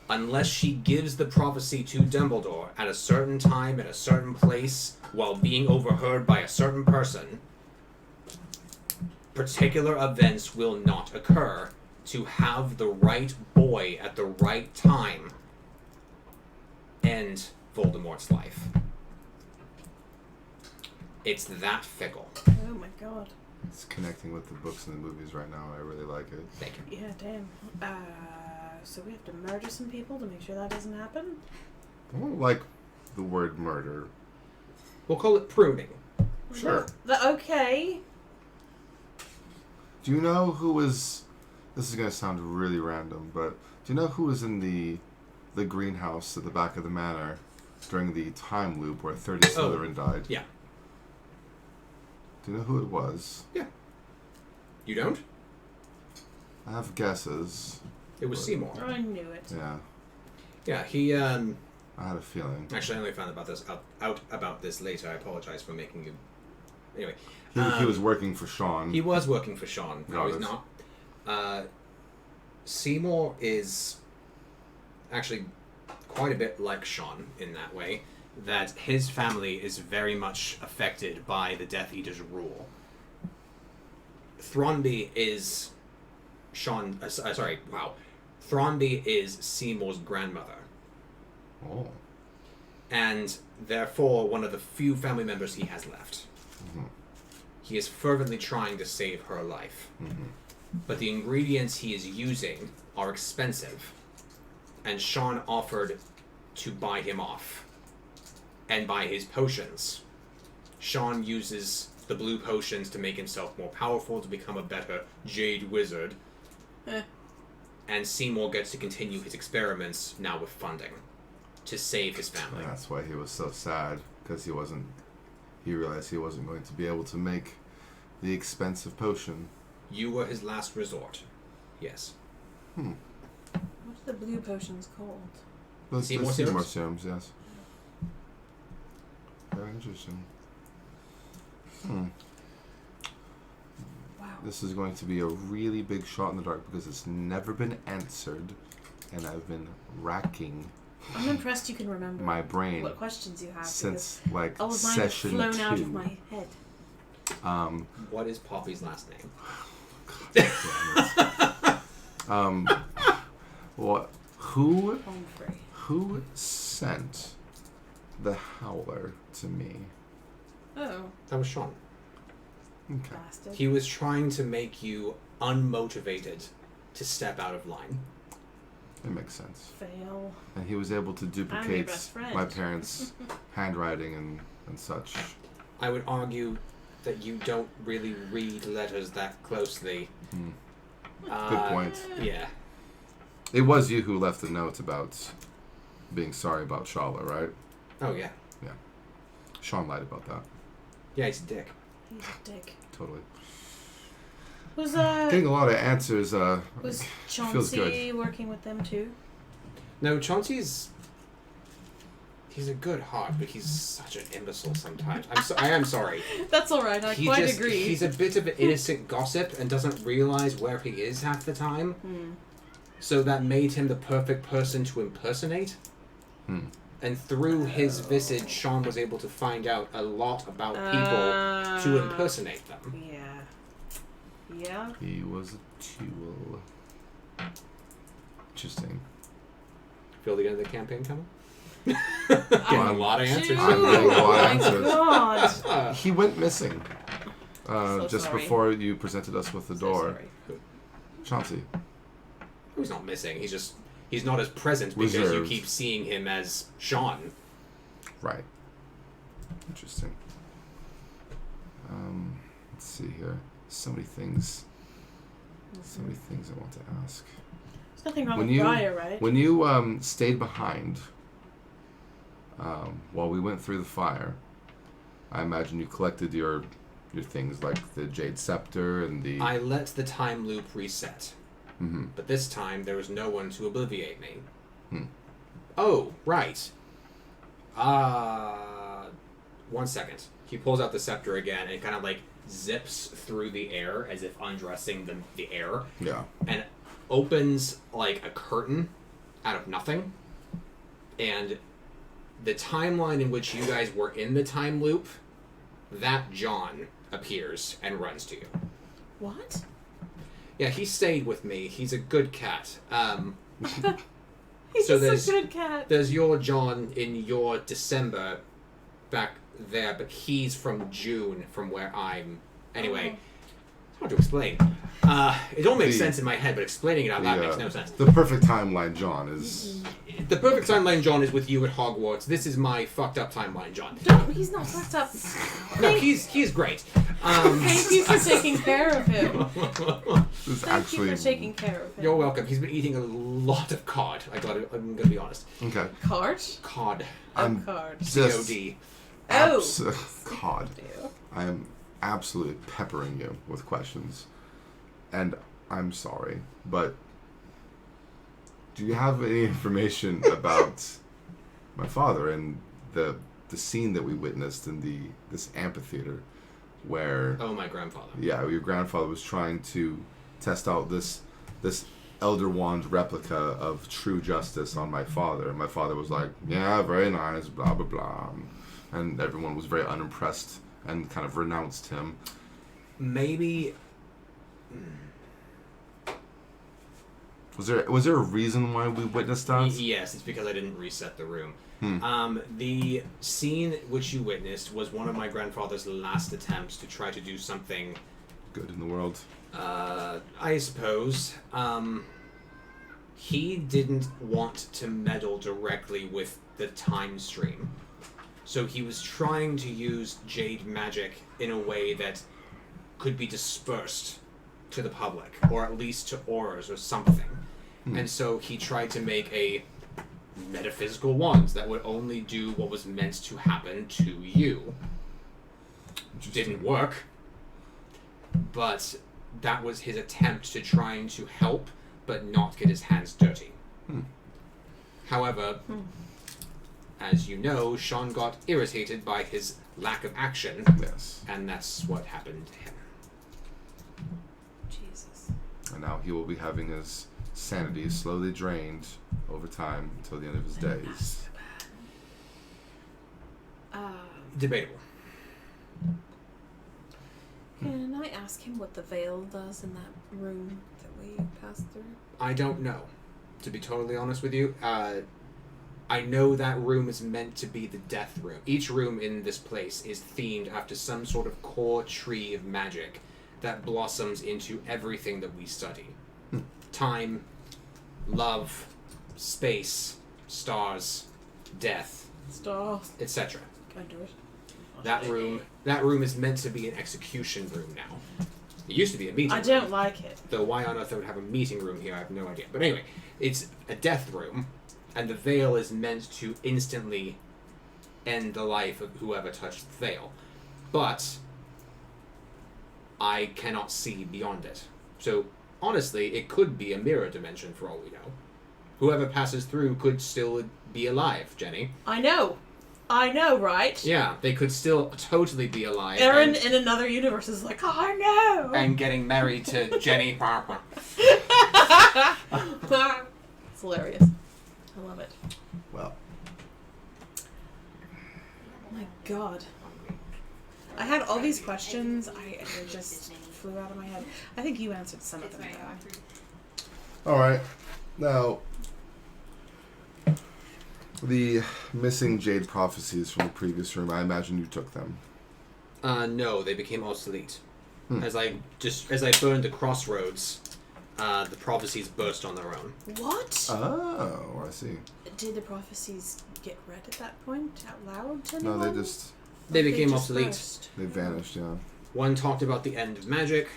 unless she gives the prophecy to Dumbledore at a certain time, in a certain place, while being overheard by a certain person, particular events will not occur to have the right boy at the right time end Voldemort's life. It's that fickle. Oh my god. It's connecting with the books and the movies right now. I really like it. Thank you. Yeah, damn. So we have to murder some people to make sure that doesn't happen? I don't like the word murder. We'll call it pruning. Sure. Okay. Do you know who was... This is going to sound really random, but do you know who was in the greenhouse at the back of the manor during the time loop where 30 Slytherin died? Yeah. Do you know who it was? Yeah. You don't? I have guesses. It was Seymour. I knew it. Yeah. Yeah, he, I had a feeling. Actually, I only found out about this later. I apologize for making you... Anyway. He was working for Sean. He was working for Sean. No, he's Got not. Seymour is actually quite a bit like Sean in that way, that his family is very much affected by the Death Eater's rule. Thrombey is Thrombey is Seymour's grandmother. Oh. And therefore one of the few family members he has left. Mm-hmm. He is fervently trying to save her life. Mm-hmm. But the ingredients he is using are expensive. And Sean offered to buy him off. And buy his potions. Sean uses the blue potions to make himself more powerful, to become a better Jade Wizard. And Seymour gets to continue his experiments now with funding to save his family. And that's why he was so sad, because he realized he wasn't going to be able to make the expensive potion. You were his last resort. Yes. What are the blue potions called? The Seymour Seymour serums? serums, yes. Very interesting. Wow. This is going to be a really big shot in the dark because it's never been answered, and I've been racking I'm impressed you can remember my brain what questions you have. since like all of mine have session flown 2. out of my head. What is Poppy's last name? What? Who Humphrey. who sent the howler to me? Oh, That was Sean. Okay. bastard. He was trying to make you unmotivated to step out of line. It makes sense. Fail. And he was able to I'm your duplicate best friend. my parents' handwriting and and such. I would argue that you don't really read letters that closely. Good point. Yeah. It was you who left the note about being sorry about Shala, right? Oh, yeah. Yeah. Sean lied about that. Yeah, he's a dick. He's a dick. Totally. Was Getting a lot of answers was feels Chauncey good. working with them too? No, Chauncey's... He's a good heart, but he's such an imbecile sometimes. I am sorry. That's all right. I quite agree. He's a bit of an innocent gossip and doesn't realize where he is half the time. So that made him the perfect person to impersonate. And through his visage, Sean was able to find out a lot about people to impersonate them. Yeah. Yeah. He was a tool. Interesting. Feel the end of the campaign coming? Getting a lot of answers. I'm getting a lot of Oh answers. my god. He went missing. So just sorry. before you presented us with the door. Sorry. Chauncey. He's not missing. He's not as present because you Reserved. keep seeing him as Sean. Right. Interesting. Let's see here. So many things. So many things I want to ask. There's nothing wrong When with you- Briar, right? When you stayed behind while we went through the fire, I imagine you collected your things like the Jade Scepter and the... I let the time loop reset. Mhm. But this time, there was no one to obliviate me. Hmm. Oh, right. 1 second. He pulls out the scepter again and kind of like zips through the air as if undressing the air Yeah. and opens like a curtain out of nothing. And the timeline in which you guys were in the time loop, that John appears and runs to you. What? Yeah, he stayed with me. He's a good cat. He's So just a good cat. There's your John in your December back there, but he's from June from where I'm. Anyway, it's hard to explain. It all makes sense in my head, but explaining it out loud makes no sense. The perfect timeline, John, is... The perfect timeline John is with you at Hogwarts. This is my fucked up timeline John. He's not fucked up. No, he's great. Thank you for taking care of him. This is Thank actually... you for taking care of him. You're welcome. He's been eating a lot of cod. I'm gonna be honest. Okay. Card? Cod. I'm card. just... COD. God. I am absolutely peppering you with questions. And I'm sorry, but do you have any information about my father and the scene that we witnessed in this amphitheater where Oh, my grandfather. your grandfather was trying to test out this Elder Wand replica of true justice on my father, and my father was like, yeah, very nice, blah blah blah, and everyone was very unimpressed and kind of renounced him. Maybe. Was there a reason why we witnessed that? Yes, it's because I didn't reset the room. Hmm. The scene which you witnessed was one of my grandfather's last attempts to try to do something. Good in the world. I suppose. He didn't want to meddle directly with the time stream. So he was trying to use jade magic in a way that could be dispersed to the public, or at least to auras or something. And so he tried to make a metaphysical wand that would only do what was meant to happen to you. Didn't work, but that was his attempt to trying to help, but not get his hands dirty. However, as you know, Sean got irritated by his lack of action, Yes. and that's what happened to him. Jesus. And now he will be having his sanity slowly drained over time until the end of his days. Debatable. Can I ask him what the veil does in that room that we passed through? I don't know. To be totally honest with you, I know that room is meant to be the death room. Each room in this place is themed after some sort of core tree of magic that blossoms into everything that we study. Time, love, space, stars, death, Stars. etc. Can I do it? That room is meant to be an execution room now. It used to be a meeting room. I don't like it. Though why on earth they would have a meeting room here, I have no idea. But anyway, it's a death room, and the veil is meant to instantly end the life of whoever touched the veil. But I cannot see beyond it. So, honestly, it could be a mirror dimension for all we know. Whoever passes through could still be alive, Jenny. I know, right? Yeah, they could still totally be alive. Aaron in another universe is like, I know! And getting married to Jenny. It's hilarious. I love it. Well. Oh my god. I had all these questions, they just flew out of my head. I think you answered some of them, though. Alright. Now, the missing jade prophecies from the previous room, I imagine you took them. No, they became obsolete. As I burned the crossroads, the prophecies burst on their own. What? Oh, I see. Did the prophecies get read at that point out loud to No, anyone? They became just obsolete. burst? They vanished, yeah. One talked about the end of magic.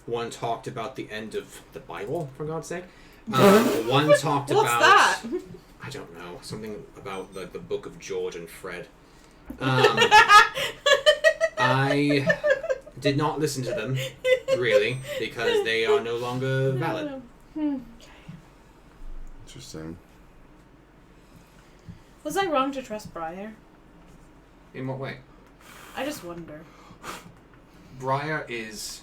One talked about the end of the Bible, for God's sake. One talked What's about... that? I don't know. Something about the book of George and Fred. I did not listen to them, really, because they are no longer valid. Interesting. Was I wrong to trust Briar? In what way? I just wonder. Briar is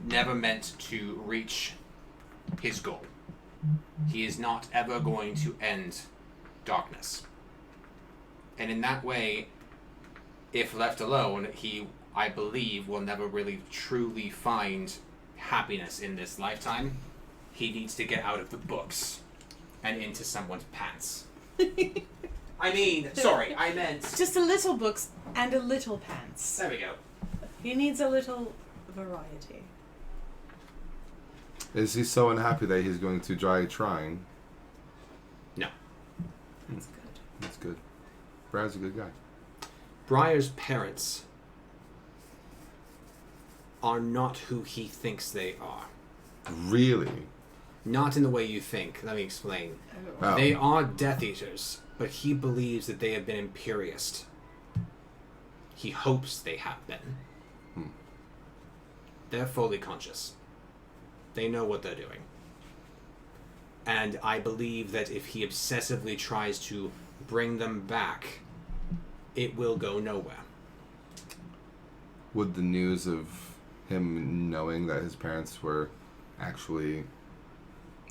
never meant to reach his goal. He is not ever going to end darkness. And in that way, if left alone, he, I believe, will never really truly find happiness in this lifetime. He needs to get out of the books and into someone's pants. I meant... Just a little books and a little pants. There we go. He needs a little variety. Is he so unhappy that he's going to try trying? No. That's good. That's good. Brad's a good guy. Briar's parents are not who he thinks they are. Really? Not in the way you think. Let me explain. Oh. They are Death Eaters, but he believes that they have been Imperious. He hopes they have been. They're fully conscious. They know what they're doing. And I believe that if he obsessively tries to bring them back, it will go nowhere. Would the news of him knowing that his parents were actually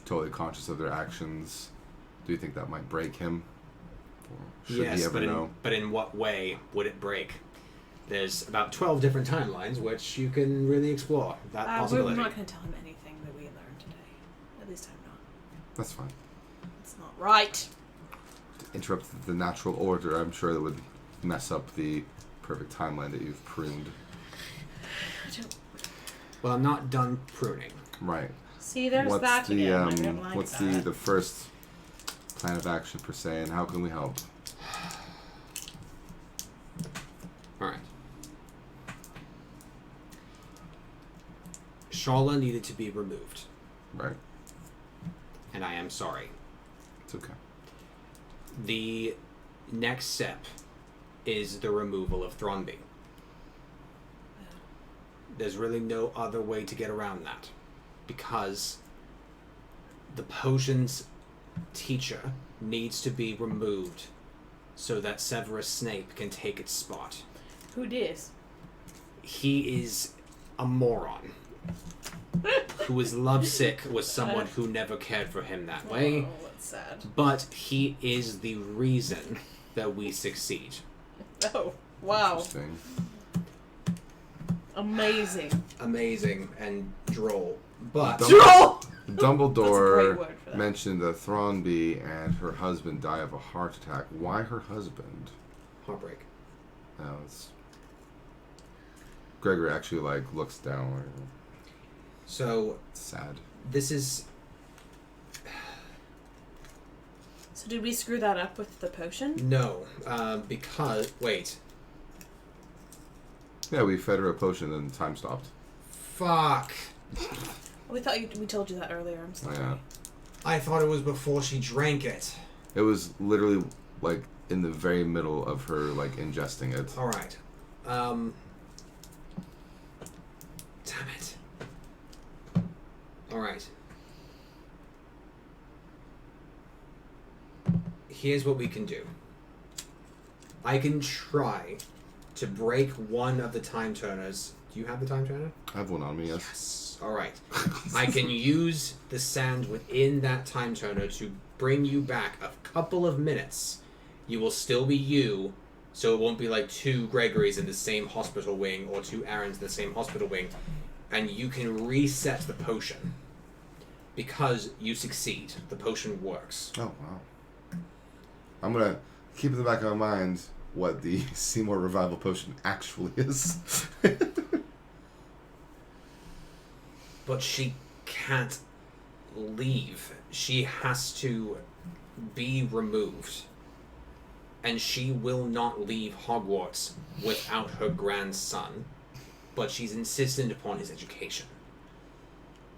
totally conscious of their actions, do you think that might break him? Or should he ever know? But in what way would it break? There's about 12 different timelines which you can really explore that possibility. We're not going to tell him anything that we learned today. At least I'm not. That's fine. It's not right. Interrupt the natural order, I'm sure that would mess up the perfect timeline that you've pruned. Well, I'm not done pruning. Right. See, there's What's that the again. I don't like what's that. the first plan of action per se, and how can we help? Alright. Shala needed to be removed. Right. And I am sorry. It's okay. The next step is the removal of Thronby. There's really no other way to get around that. Because the potion's teacher needs to be removed so that Severus Snape can take its spot. Who did? He is a moron. Who is lovesick with someone who never cared for him that way. Oh, that's sad. But he is the reason that we succeed. Oh, wow. Interesting. Amazing. Amazing and droll. But Droll! Dumbledore word for that. mentioned that Thronby and her husband die of a heart attack. Why her husband? heartbreak. No, it's... Gregory actually, looks down. So It's sad. this is So did we screw that up with the potion? no, because wait. Yeah, we fed her a potion and time stopped. Fuck. We told you that earlier. I'm sorry. Yeah. I thought it was before she drank it. It was literally like in the very middle of her like ingesting it. All right. Damn it. All right. Here's what we can do. I can try to break one of the time turners. Do you have the time turner? I have one on me, yes. Yes. All right. I can use the sand within that time turner to bring you back a couple of minutes. You will still be you, so it won't be like two Gregorys in the same hospital wing or two Aarons in the same hospital wing. And you can reset the potion. Because you succeed. The potion works. Oh, wow. I'm going to keep in the back of my mind what the Seymour Revival Potion actually is. But she can't leave. She has to be removed. And she will not leave Hogwarts without her grandson. But she's insistent upon his education.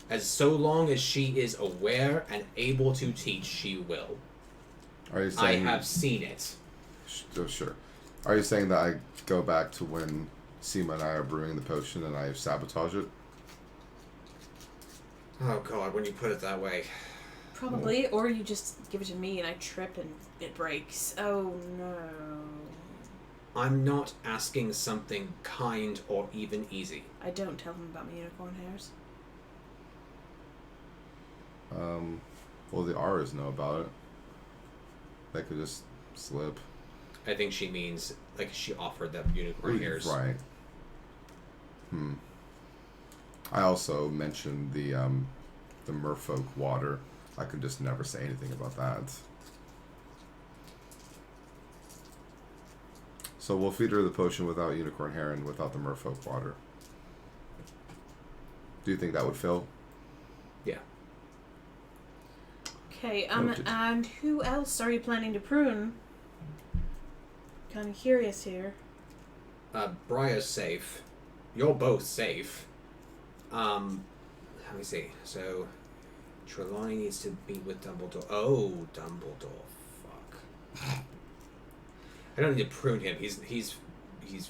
As so long as she is aware and able to teach, she will. Are you saying... I have seen it. Sure. Are you saying that I go back to when Seema and I are brewing the potion and I sabotage it? Oh god, when you put it that way. Probably, or you just give it to me and I trip and it breaks. Oh no. I'm not asking something kind or even easy. I don't tell him about my unicorn hairs. Well, the R's know about it. They could just slip. I think she means, like, she offered that unicorn hairs. Right. I also mentioned the merfolk water. I could just never say anything about that. So we'll feed her the potion without unicorn hair and without the merfolk water. Do you think that would fill? Yeah. Okay, Noted. and who else are you planning to prune? Kind of curious here. Briar's safe. You're both safe. Let me see. So, Trelawney needs to meet with Dumbledore. Oh, Dumbledore. Fuck. I don't need to prune him. He's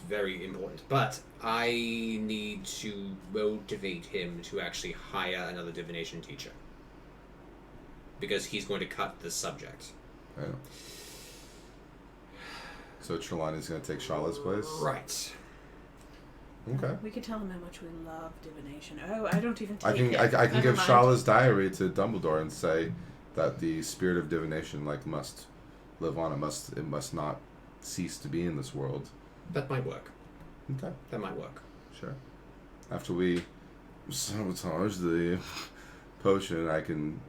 very important. But I need to motivate him to actually hire another divination teacher. Because he's going to cut the subject. Yeah. So Trelawney's going to take Charlotte's place? Right. Okay. We could tell him how much we love divination. Oh, I don't even take I can it. I can Never give mind. Charlotte's diary to Dumbledore and say that the spirit of divination must live on. It must not cease to be in this world. That might work. Okay. That might work. Sure. After we sabotage the potion, I can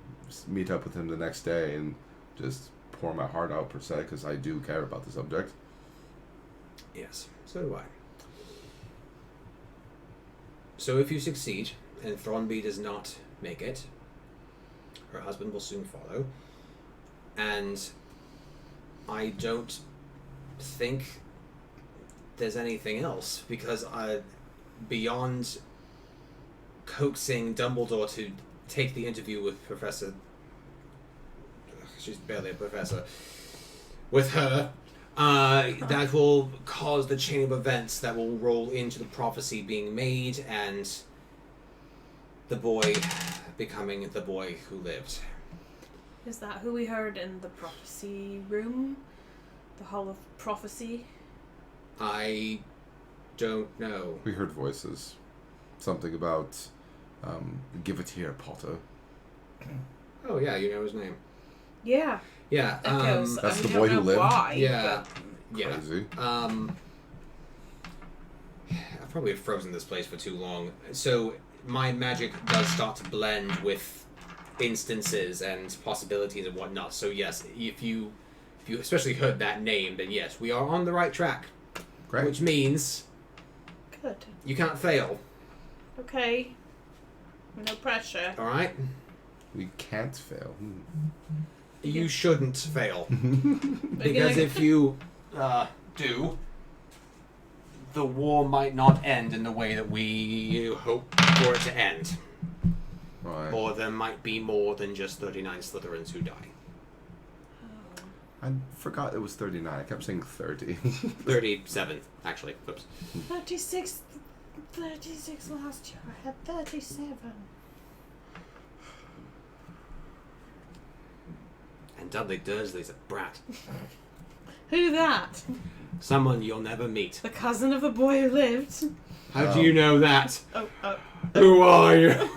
meet up with him the next day and just pour my heart out, per se, because I do care about the subject. Yes, so do I. So if you succeed, and Thornby does not make it, her husband will soon follow, and I don't think there's anything else, because beyond coaxing Dumbledore to take the interview with Professor... She's barely a professor. With her, that will cause the chain of events that will roll into the prophecy being made and the boy becoming the boy who lived. Is that who we heard in the prophecy room? The Hall of Prophecy? I don't know. We heard voices. Something about, give it here, Potter. Oh yeah, you know his name. Yeah. Yeah. Echoes. That's we the don't boy who know lived? Why, Yeah. but Yeah. Crazy. I probably have frozen this place for too long. So my magic does start to blend with instances and possibilities and whatnot. So yes, if you especially heard that name, then yes, we are on the right track. Great. Which means good. you can't fail. Okay. No pressure. All right. We can't fail. You shouldn't fail because if you do, the war might not end in the way that we hope for it to end. Right. Or there might be more than just 39 Slytherins who die. I forgot it was 39. I kept saying 30. 37, actually. Oops. 36 last year. I had 37. And Dudley Dursley's a brat. Who that? Someone you'll never meet. The cousin of the boy who lived. How do you know that? Oh, Who are you?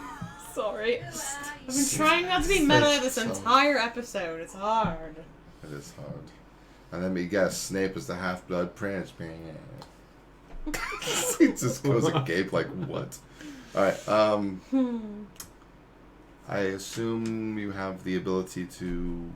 sorry. I've been trying not to be meta this entire episode. It's hard. It is hard. And let me guess, Snape is the half-blood prince. He just goes agape like, what? Alright, I assume you have the ability to...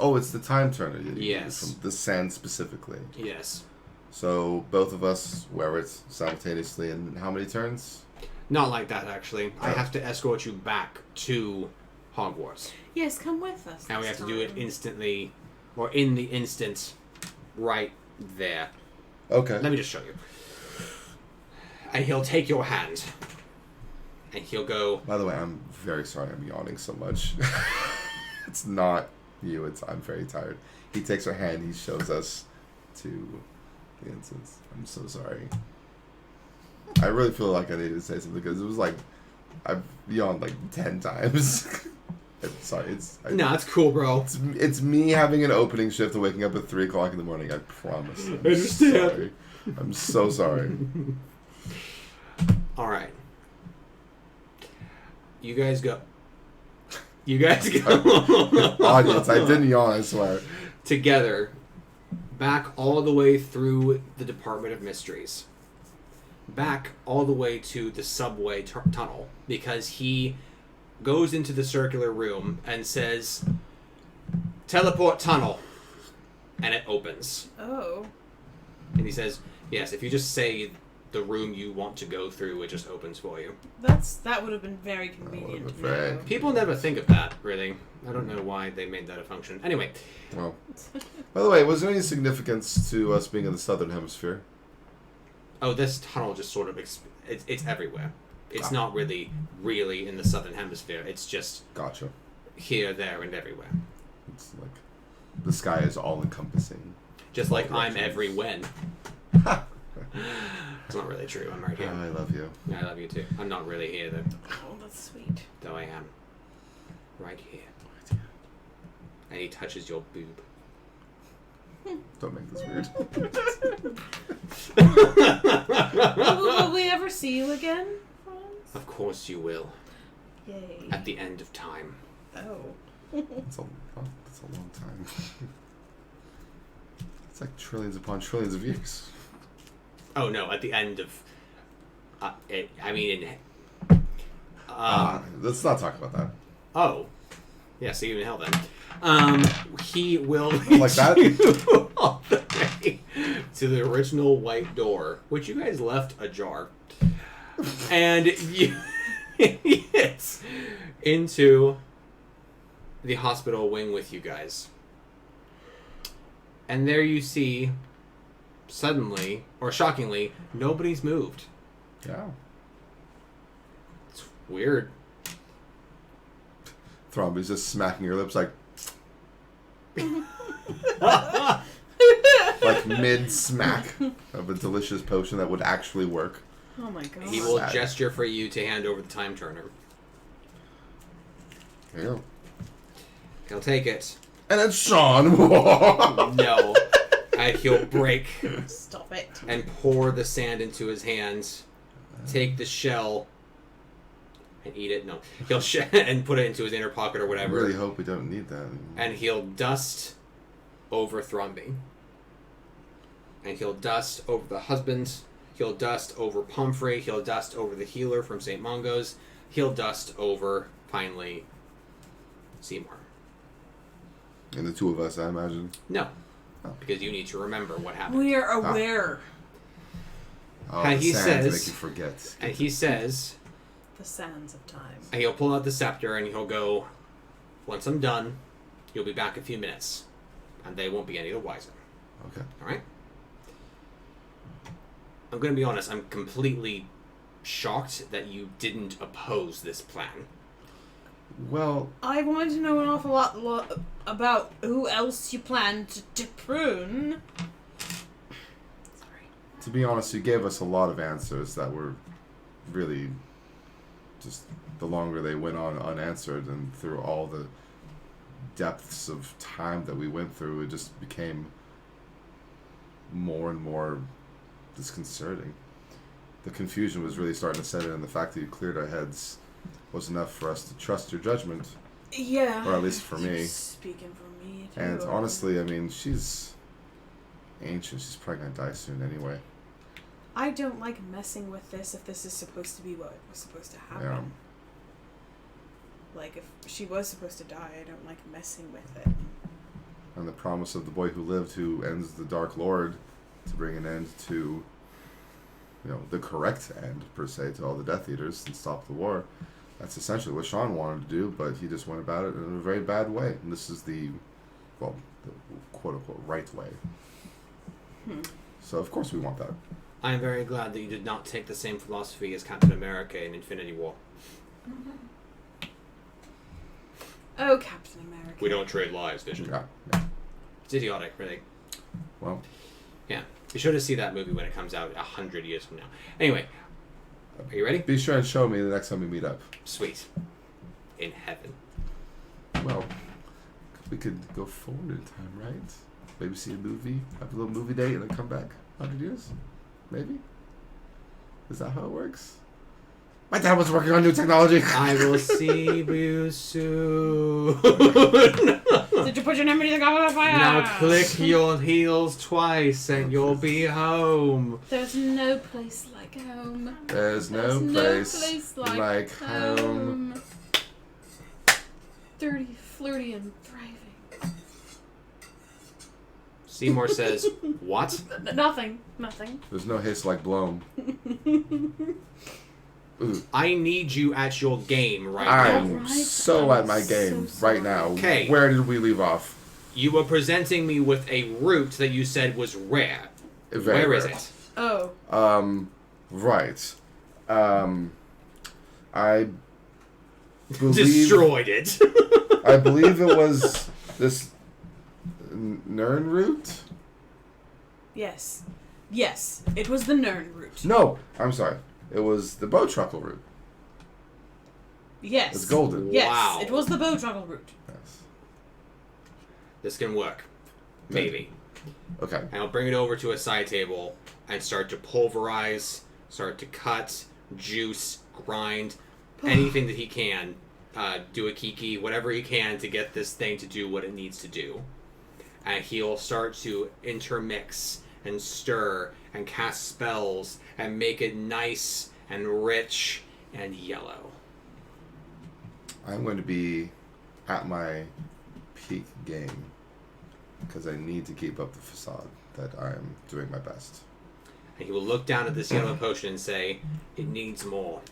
Oh, it's the time turner. Yes. From the sand specifically. Yes. So both of us wear it simultaneously in how many turns? Not like that, actually. I Oh. have to escort you back to Hogwarts. Yes, come with us. And we this have to do it time. instantly, or in the instant, right there. Okay. Let me just show you. And he'll take your hand. And he'll go, By the way, I'm very sorry I'm yawning so much. It's not you, I'm very tired. He takes our hand, he shows us to the instance. I'm so sorry. I really feel like I needed to say something because it was like, I've yawned like 10 times. I'm sorry, no, it's cool, bro. It's me having an opening shift and waking up at 3 o'clock in the morning, I promise. I'm understand. sorry. I'm so sorry. Alright. You guys go. You guys go. Audience, I didn't yawn, I swear. Together, back all the way through the Department of Mysteries. Back all the way to the subway tunnel. Because he goes into the circular room and says, "Teleport tunnel." And it opens. Oh. And he says, yes, if you just say the room you want to go through, it just opens for you. That would have been very convenient would've to been very- know. People never think of that, really. I don't know why they made that a function. Anyway, Well, by the way, was there any significance to us being in the southern hemisphere? oh, this tunnel just sort of, it's everywhere. It's not really in the southern hemisphere. It's just Gotcha. here, there, and everywhere. It's like the sky is all encompassing. Just like I'm directions. every when. It's not really true. I'm right here. I love you. I love you too. I'm not really here, Oh, that's sweet. though I am. Right here. And he touches your boob. Don't make this weird. Will we ever see you again, Franz? Of course you will. Yay. At the end of time. Oh. That's a long time. It's like trillions upon trillions of years. Oh no! At the end of, Let's not talk about that. Oh, yeah. See you in hell then. He will Like that? lead you all the way to the original white door, which you guys left ajar, and you yes, into the hospital wing with you guys. And there you see, suddenly, or shockingly, nobody's moved. Yeah. It's weird. Thromby's just smacking her lips like mid-smack of a delicious potion that would actually work. Oh my god. He will Sad. gesture for you to hand over the time turner. There you go. He'll take it. And then Sean. No. And he'll break Stop it. and pour the sand into his hands. Take the shell and eat it. No. He'll and put it into his inner pocket or I whatever. really hope we don't need that. And he'll dust over Thrumby. And he'll dust over the husband. He'll dust over Pumphrey. He'll dust over the healer from St. Mungo's. He'll dust over, finally, Seymour. And the two of us, I imagine. No. Oh. Because you need to remember what happened. We are aware. Oh, And the he sands says- make you forget. And he says, The sands of time. and he'll pull out the scepter and he'll go, once I'm done, you'll be back in a few minutes. And they won't be any the wiser. Okay. Alright? I'm going to be honest, I'm completely shocked that you didn't oppose this plan. Well, I wanted to know an awful lot about who else you plan to prune. Sorry. to be honest, you gave us a lot of answers that were really just the longer they went on unanswered, and through all the depths of time that we went through, it just became more and more disconcerting. The confusion was really starting to set in, and the fact that you cleared our heads was enough for us to trust your judgment. Yeah. Or at least for me. Speaking for me, too. And honestly, I mean, she's ancient. She's probably going to die soon anyway. I don't like messing with this if this is supposed to be what was supposed to happen. Yeah. Like, if she was supposed to die, I don't like messing with it. And the promise of the boy who lived, who ends the Dark Lord, to bring an end to, the correct end, per se, to all the Death Eaters and stop the war. That's essentially what Sean wanted to do, but he just went about it in a very bad way. And this is the quote-unquote right way. So, of course, we want that. I am very glad that you did not take the same philosophy as Captain America in Infinity War. Oh, Captain America. We don't trade lives, Vision. Yeah. It's idiotic, really. Well. Yeah. Be sure to see that movie when it comes out 100 years from now. Anyway, are you ready? Be sure and show me the next time we meet up. Sweet. In heaven. Well, we could go forward in time, right? Maybe see a movie, have a little movie date, and then come back 100 years? Maybe? Is that how it works? My dad was working on new technology. I will see you soon. Did you put your number to the goblet of fire? Now click your heels twice and you'll be home. There's no place like home. There's no place like home. Dirty, flirty, and thriving. Seymour says, what? Nothing. There's no hiss like blown. Ooh. I need you at your game right I'm now. so at my game right now. Okay. Where did we leave off? You were presenting me with a root that you said was rare. Very Where is rare. it? Oh. Right. I believe... Destroyed it. I believe it was this Nern root? Yes. It was the Nern root. No, I'm sorry. It was the bow truckle root. Yes. It's golden. Yes. Wow. It was the bow truckle root. Yes. This can work. Maybe. Okay. And I'll bring it over to a side table and start to pulverize, start to cut, juice, grind, anything that he can. Do a kiki, whatever he can to get this thing to do what it needs to do. And he'll start to intermix and stir and cast spells and make it nice and rich and yellow. I'm going to be at my peak game because I need to keep up the facade that I'm doing my best. And he will look down at this yellow potion and say, it needs more.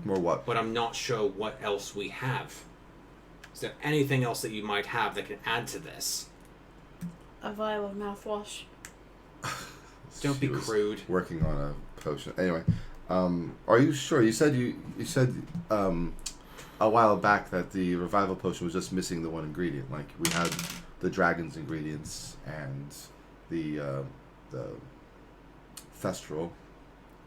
More what? But I'm not sure what else we have. Is there anything else that you might have that can add to this? A vial of mouthwash. Don't be She was crude. Working on a potion. Anyway, are you sure? You said a while back that the revival potion was just missing the one ingredient. Like we had the dragon's ingredients and the thestral.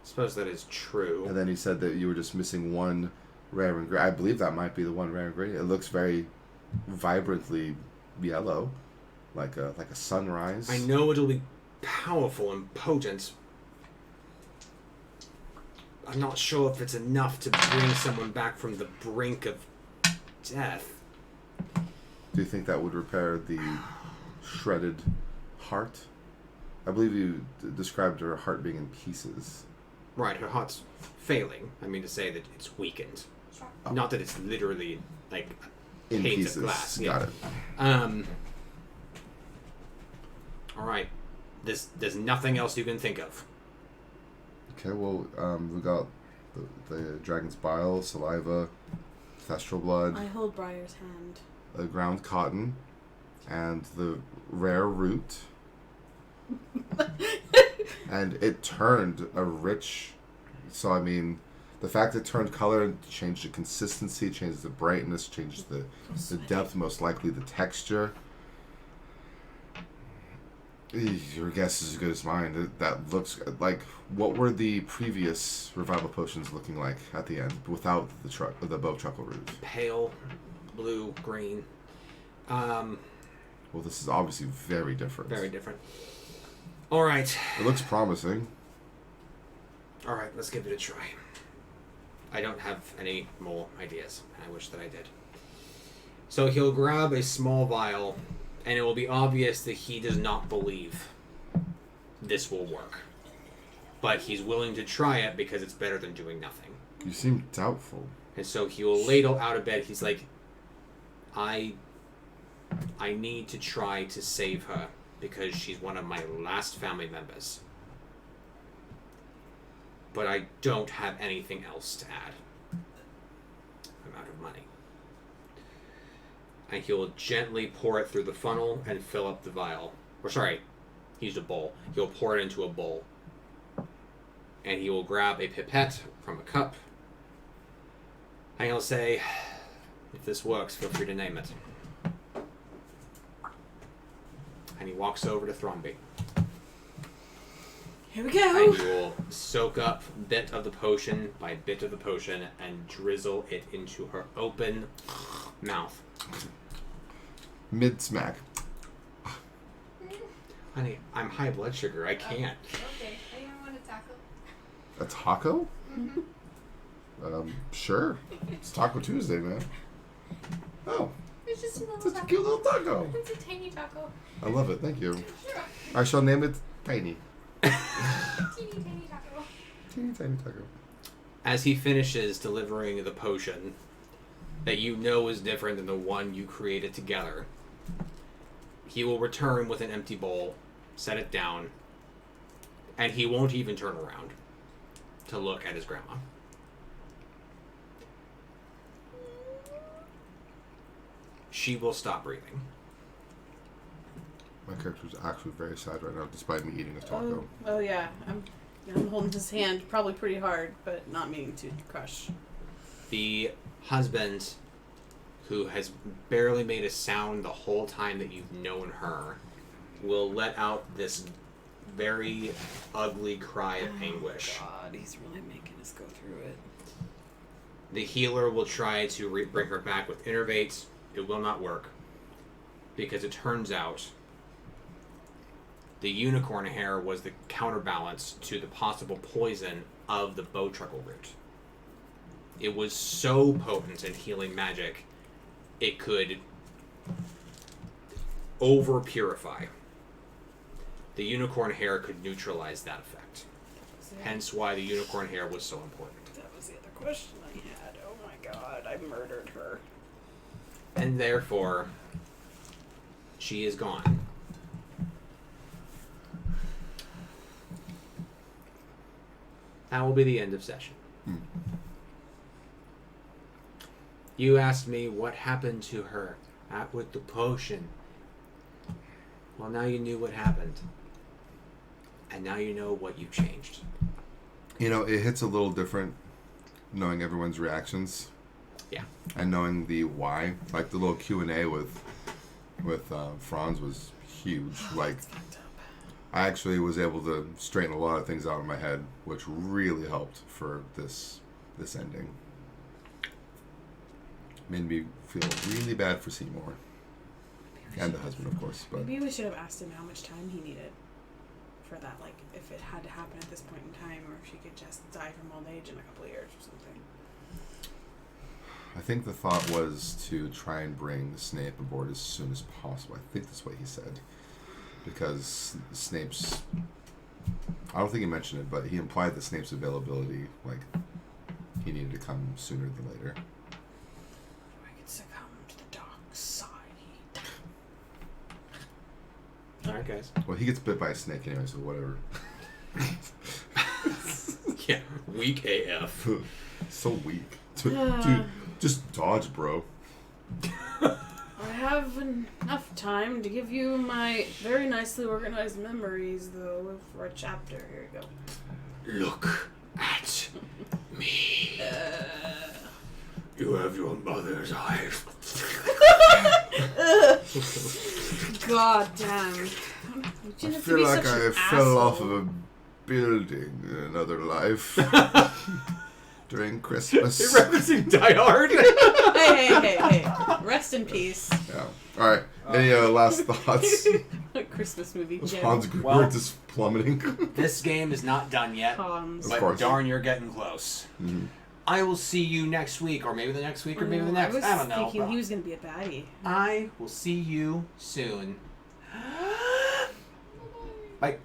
Suppose that is true. And then he said that you were just missing one rare ingredient. I believe that might be the one rare ingredient. It looks very vibrantly yellow, like a sunrise. I know it'll be powerful and potent. I'm not sure if it's enough to bring someone back from the brink of death. Do you think that would repair the shredded heart? I believe you described her heart being in pieces. Right, her heart's failing. I mean to say that it's weakened. Oh. Not that it's literally like In panes pieces. of glass. Got Yeah. it. All right. There's nothing else you can think of. Okay, well, we got the dragon's bile, saliva, thestral blood, I hold Briar's hand. ground cotton, and the rare root. And it turned a rich... So, I mean, the fact it turned color changed the consistency, changed the brightness, changed the depth, most likely the texture. Your guess is as good as mine. That looks like... What were the previous revival potions looking like at the end without the bow truckle root? Pale, blue, green. Well, this is obviously very different. Very different. All right. It looks promising. All right, let's give it a try. I don't have any more ideas, and I wish that I did. So he'll grab a small vial, and it will be obvious that he does not believe this will work. But he's willing to try it because it's better than doing nothing. You seem doubtful. And so he will ladle out of bed. He's like, I need to try to save her because she's one of my last family members. But I don't have anything else to add. I'm out of money. And he'll gently pour it through the funnel and fill up the vial. Or sorry, he used a bowl. He'll pour it into a bowl. And he will grab a pipette from a cup. And he'll say, if this works, feel free to name it. And he walks over to Thrombey. Here we go. And he will soak up bit of the potion by bit of the potion and drizzle it into her open mouth. Mid-smack. Honey, I'm high blood sugar. I can't. Okay, anyone want a taco? A taco? Mm-hmm. Sure. It's Taco Tuesday, man. Oh, It's just a little it's a taco. cute little taco. It's a tiny taco. I love it. Thank you. Sure. I shall name it Tiny. Teeny tiny taco. Teeny tiny taco. As he finishes delivering the potion that you know is different than the one you created together, he will return with an empty bowl, set it down, and he won't even turn around to look at his grandma. She will stop breathing. My character is actually very sad right now, despite me eating a taco. Oh yeah, I'm holding his hand probably pretty hard, but not meaning to crush. The husband, who has barely made a sound the whole time that you've known her, will let out this very ugly cry of anguish. God, he's really making us go through it. The healer will try to bring her back with Innervate. It will not work. Because it turns out the unicorn hair was the counterbalance to the possible poison of the bowtruckle root. It was so potent in healing magic, it could over-purify. The unicorn hair could neutralize that effect. Hence why the unicorn hair was so important. That was the other question I had. Oh my god, I murdered her. And therefore, she is gone. That will be the end of session. You asked me what happened to her with the potion. Well, now you knew what happened. And now you know what you changed. You know, it hits a little different knowing everyone's reactions. Yeah. And knowing the why. Like the little Q&A with Franz was huge. Like, I actually was able to straighten a lot of things out in my head, which really helped for this ending. Made me feel really bad for Seymour. And the husband, of course. But Maybe we should have asked him how much time he needed for that, like if it had to happen at this point in time, or if she could just die from old age in a couple of years or something. I think the thought was to try and bring Snape aboard as soon as possible. I think that's what he said. Because Snape's... I don't think he mentioned it, but he implied that Snape's availability, like, he needed to come sooner than later. I could succumb to the dark side. Alright, guys. Well, he gets bit by a snake anyway, so whatever. Yeah, weak AF. So weak. Dude, just dodge, bro. I have enough time to give you my very nicely organized memories, though, for a chapter. Here you go. Look at me. You have your mother's eyes. God damn. You I didn't have to feel be like such I an fell off asshole. of a building in another life during Christmas. You're referencing Die Hard? Hey. Rest in peace. Yeah. All right. Any last thoughts? Christmas movie, Jim. Hans Gruber Well- just plummeting. This game is not done yet, Hans. Of but course. darn, you're getting close. Mhm. I will see you next week, or maybe the next week, or maybe the next. I was I don't know. thinking but he was going to be a baddie. I will see you soon. Bye.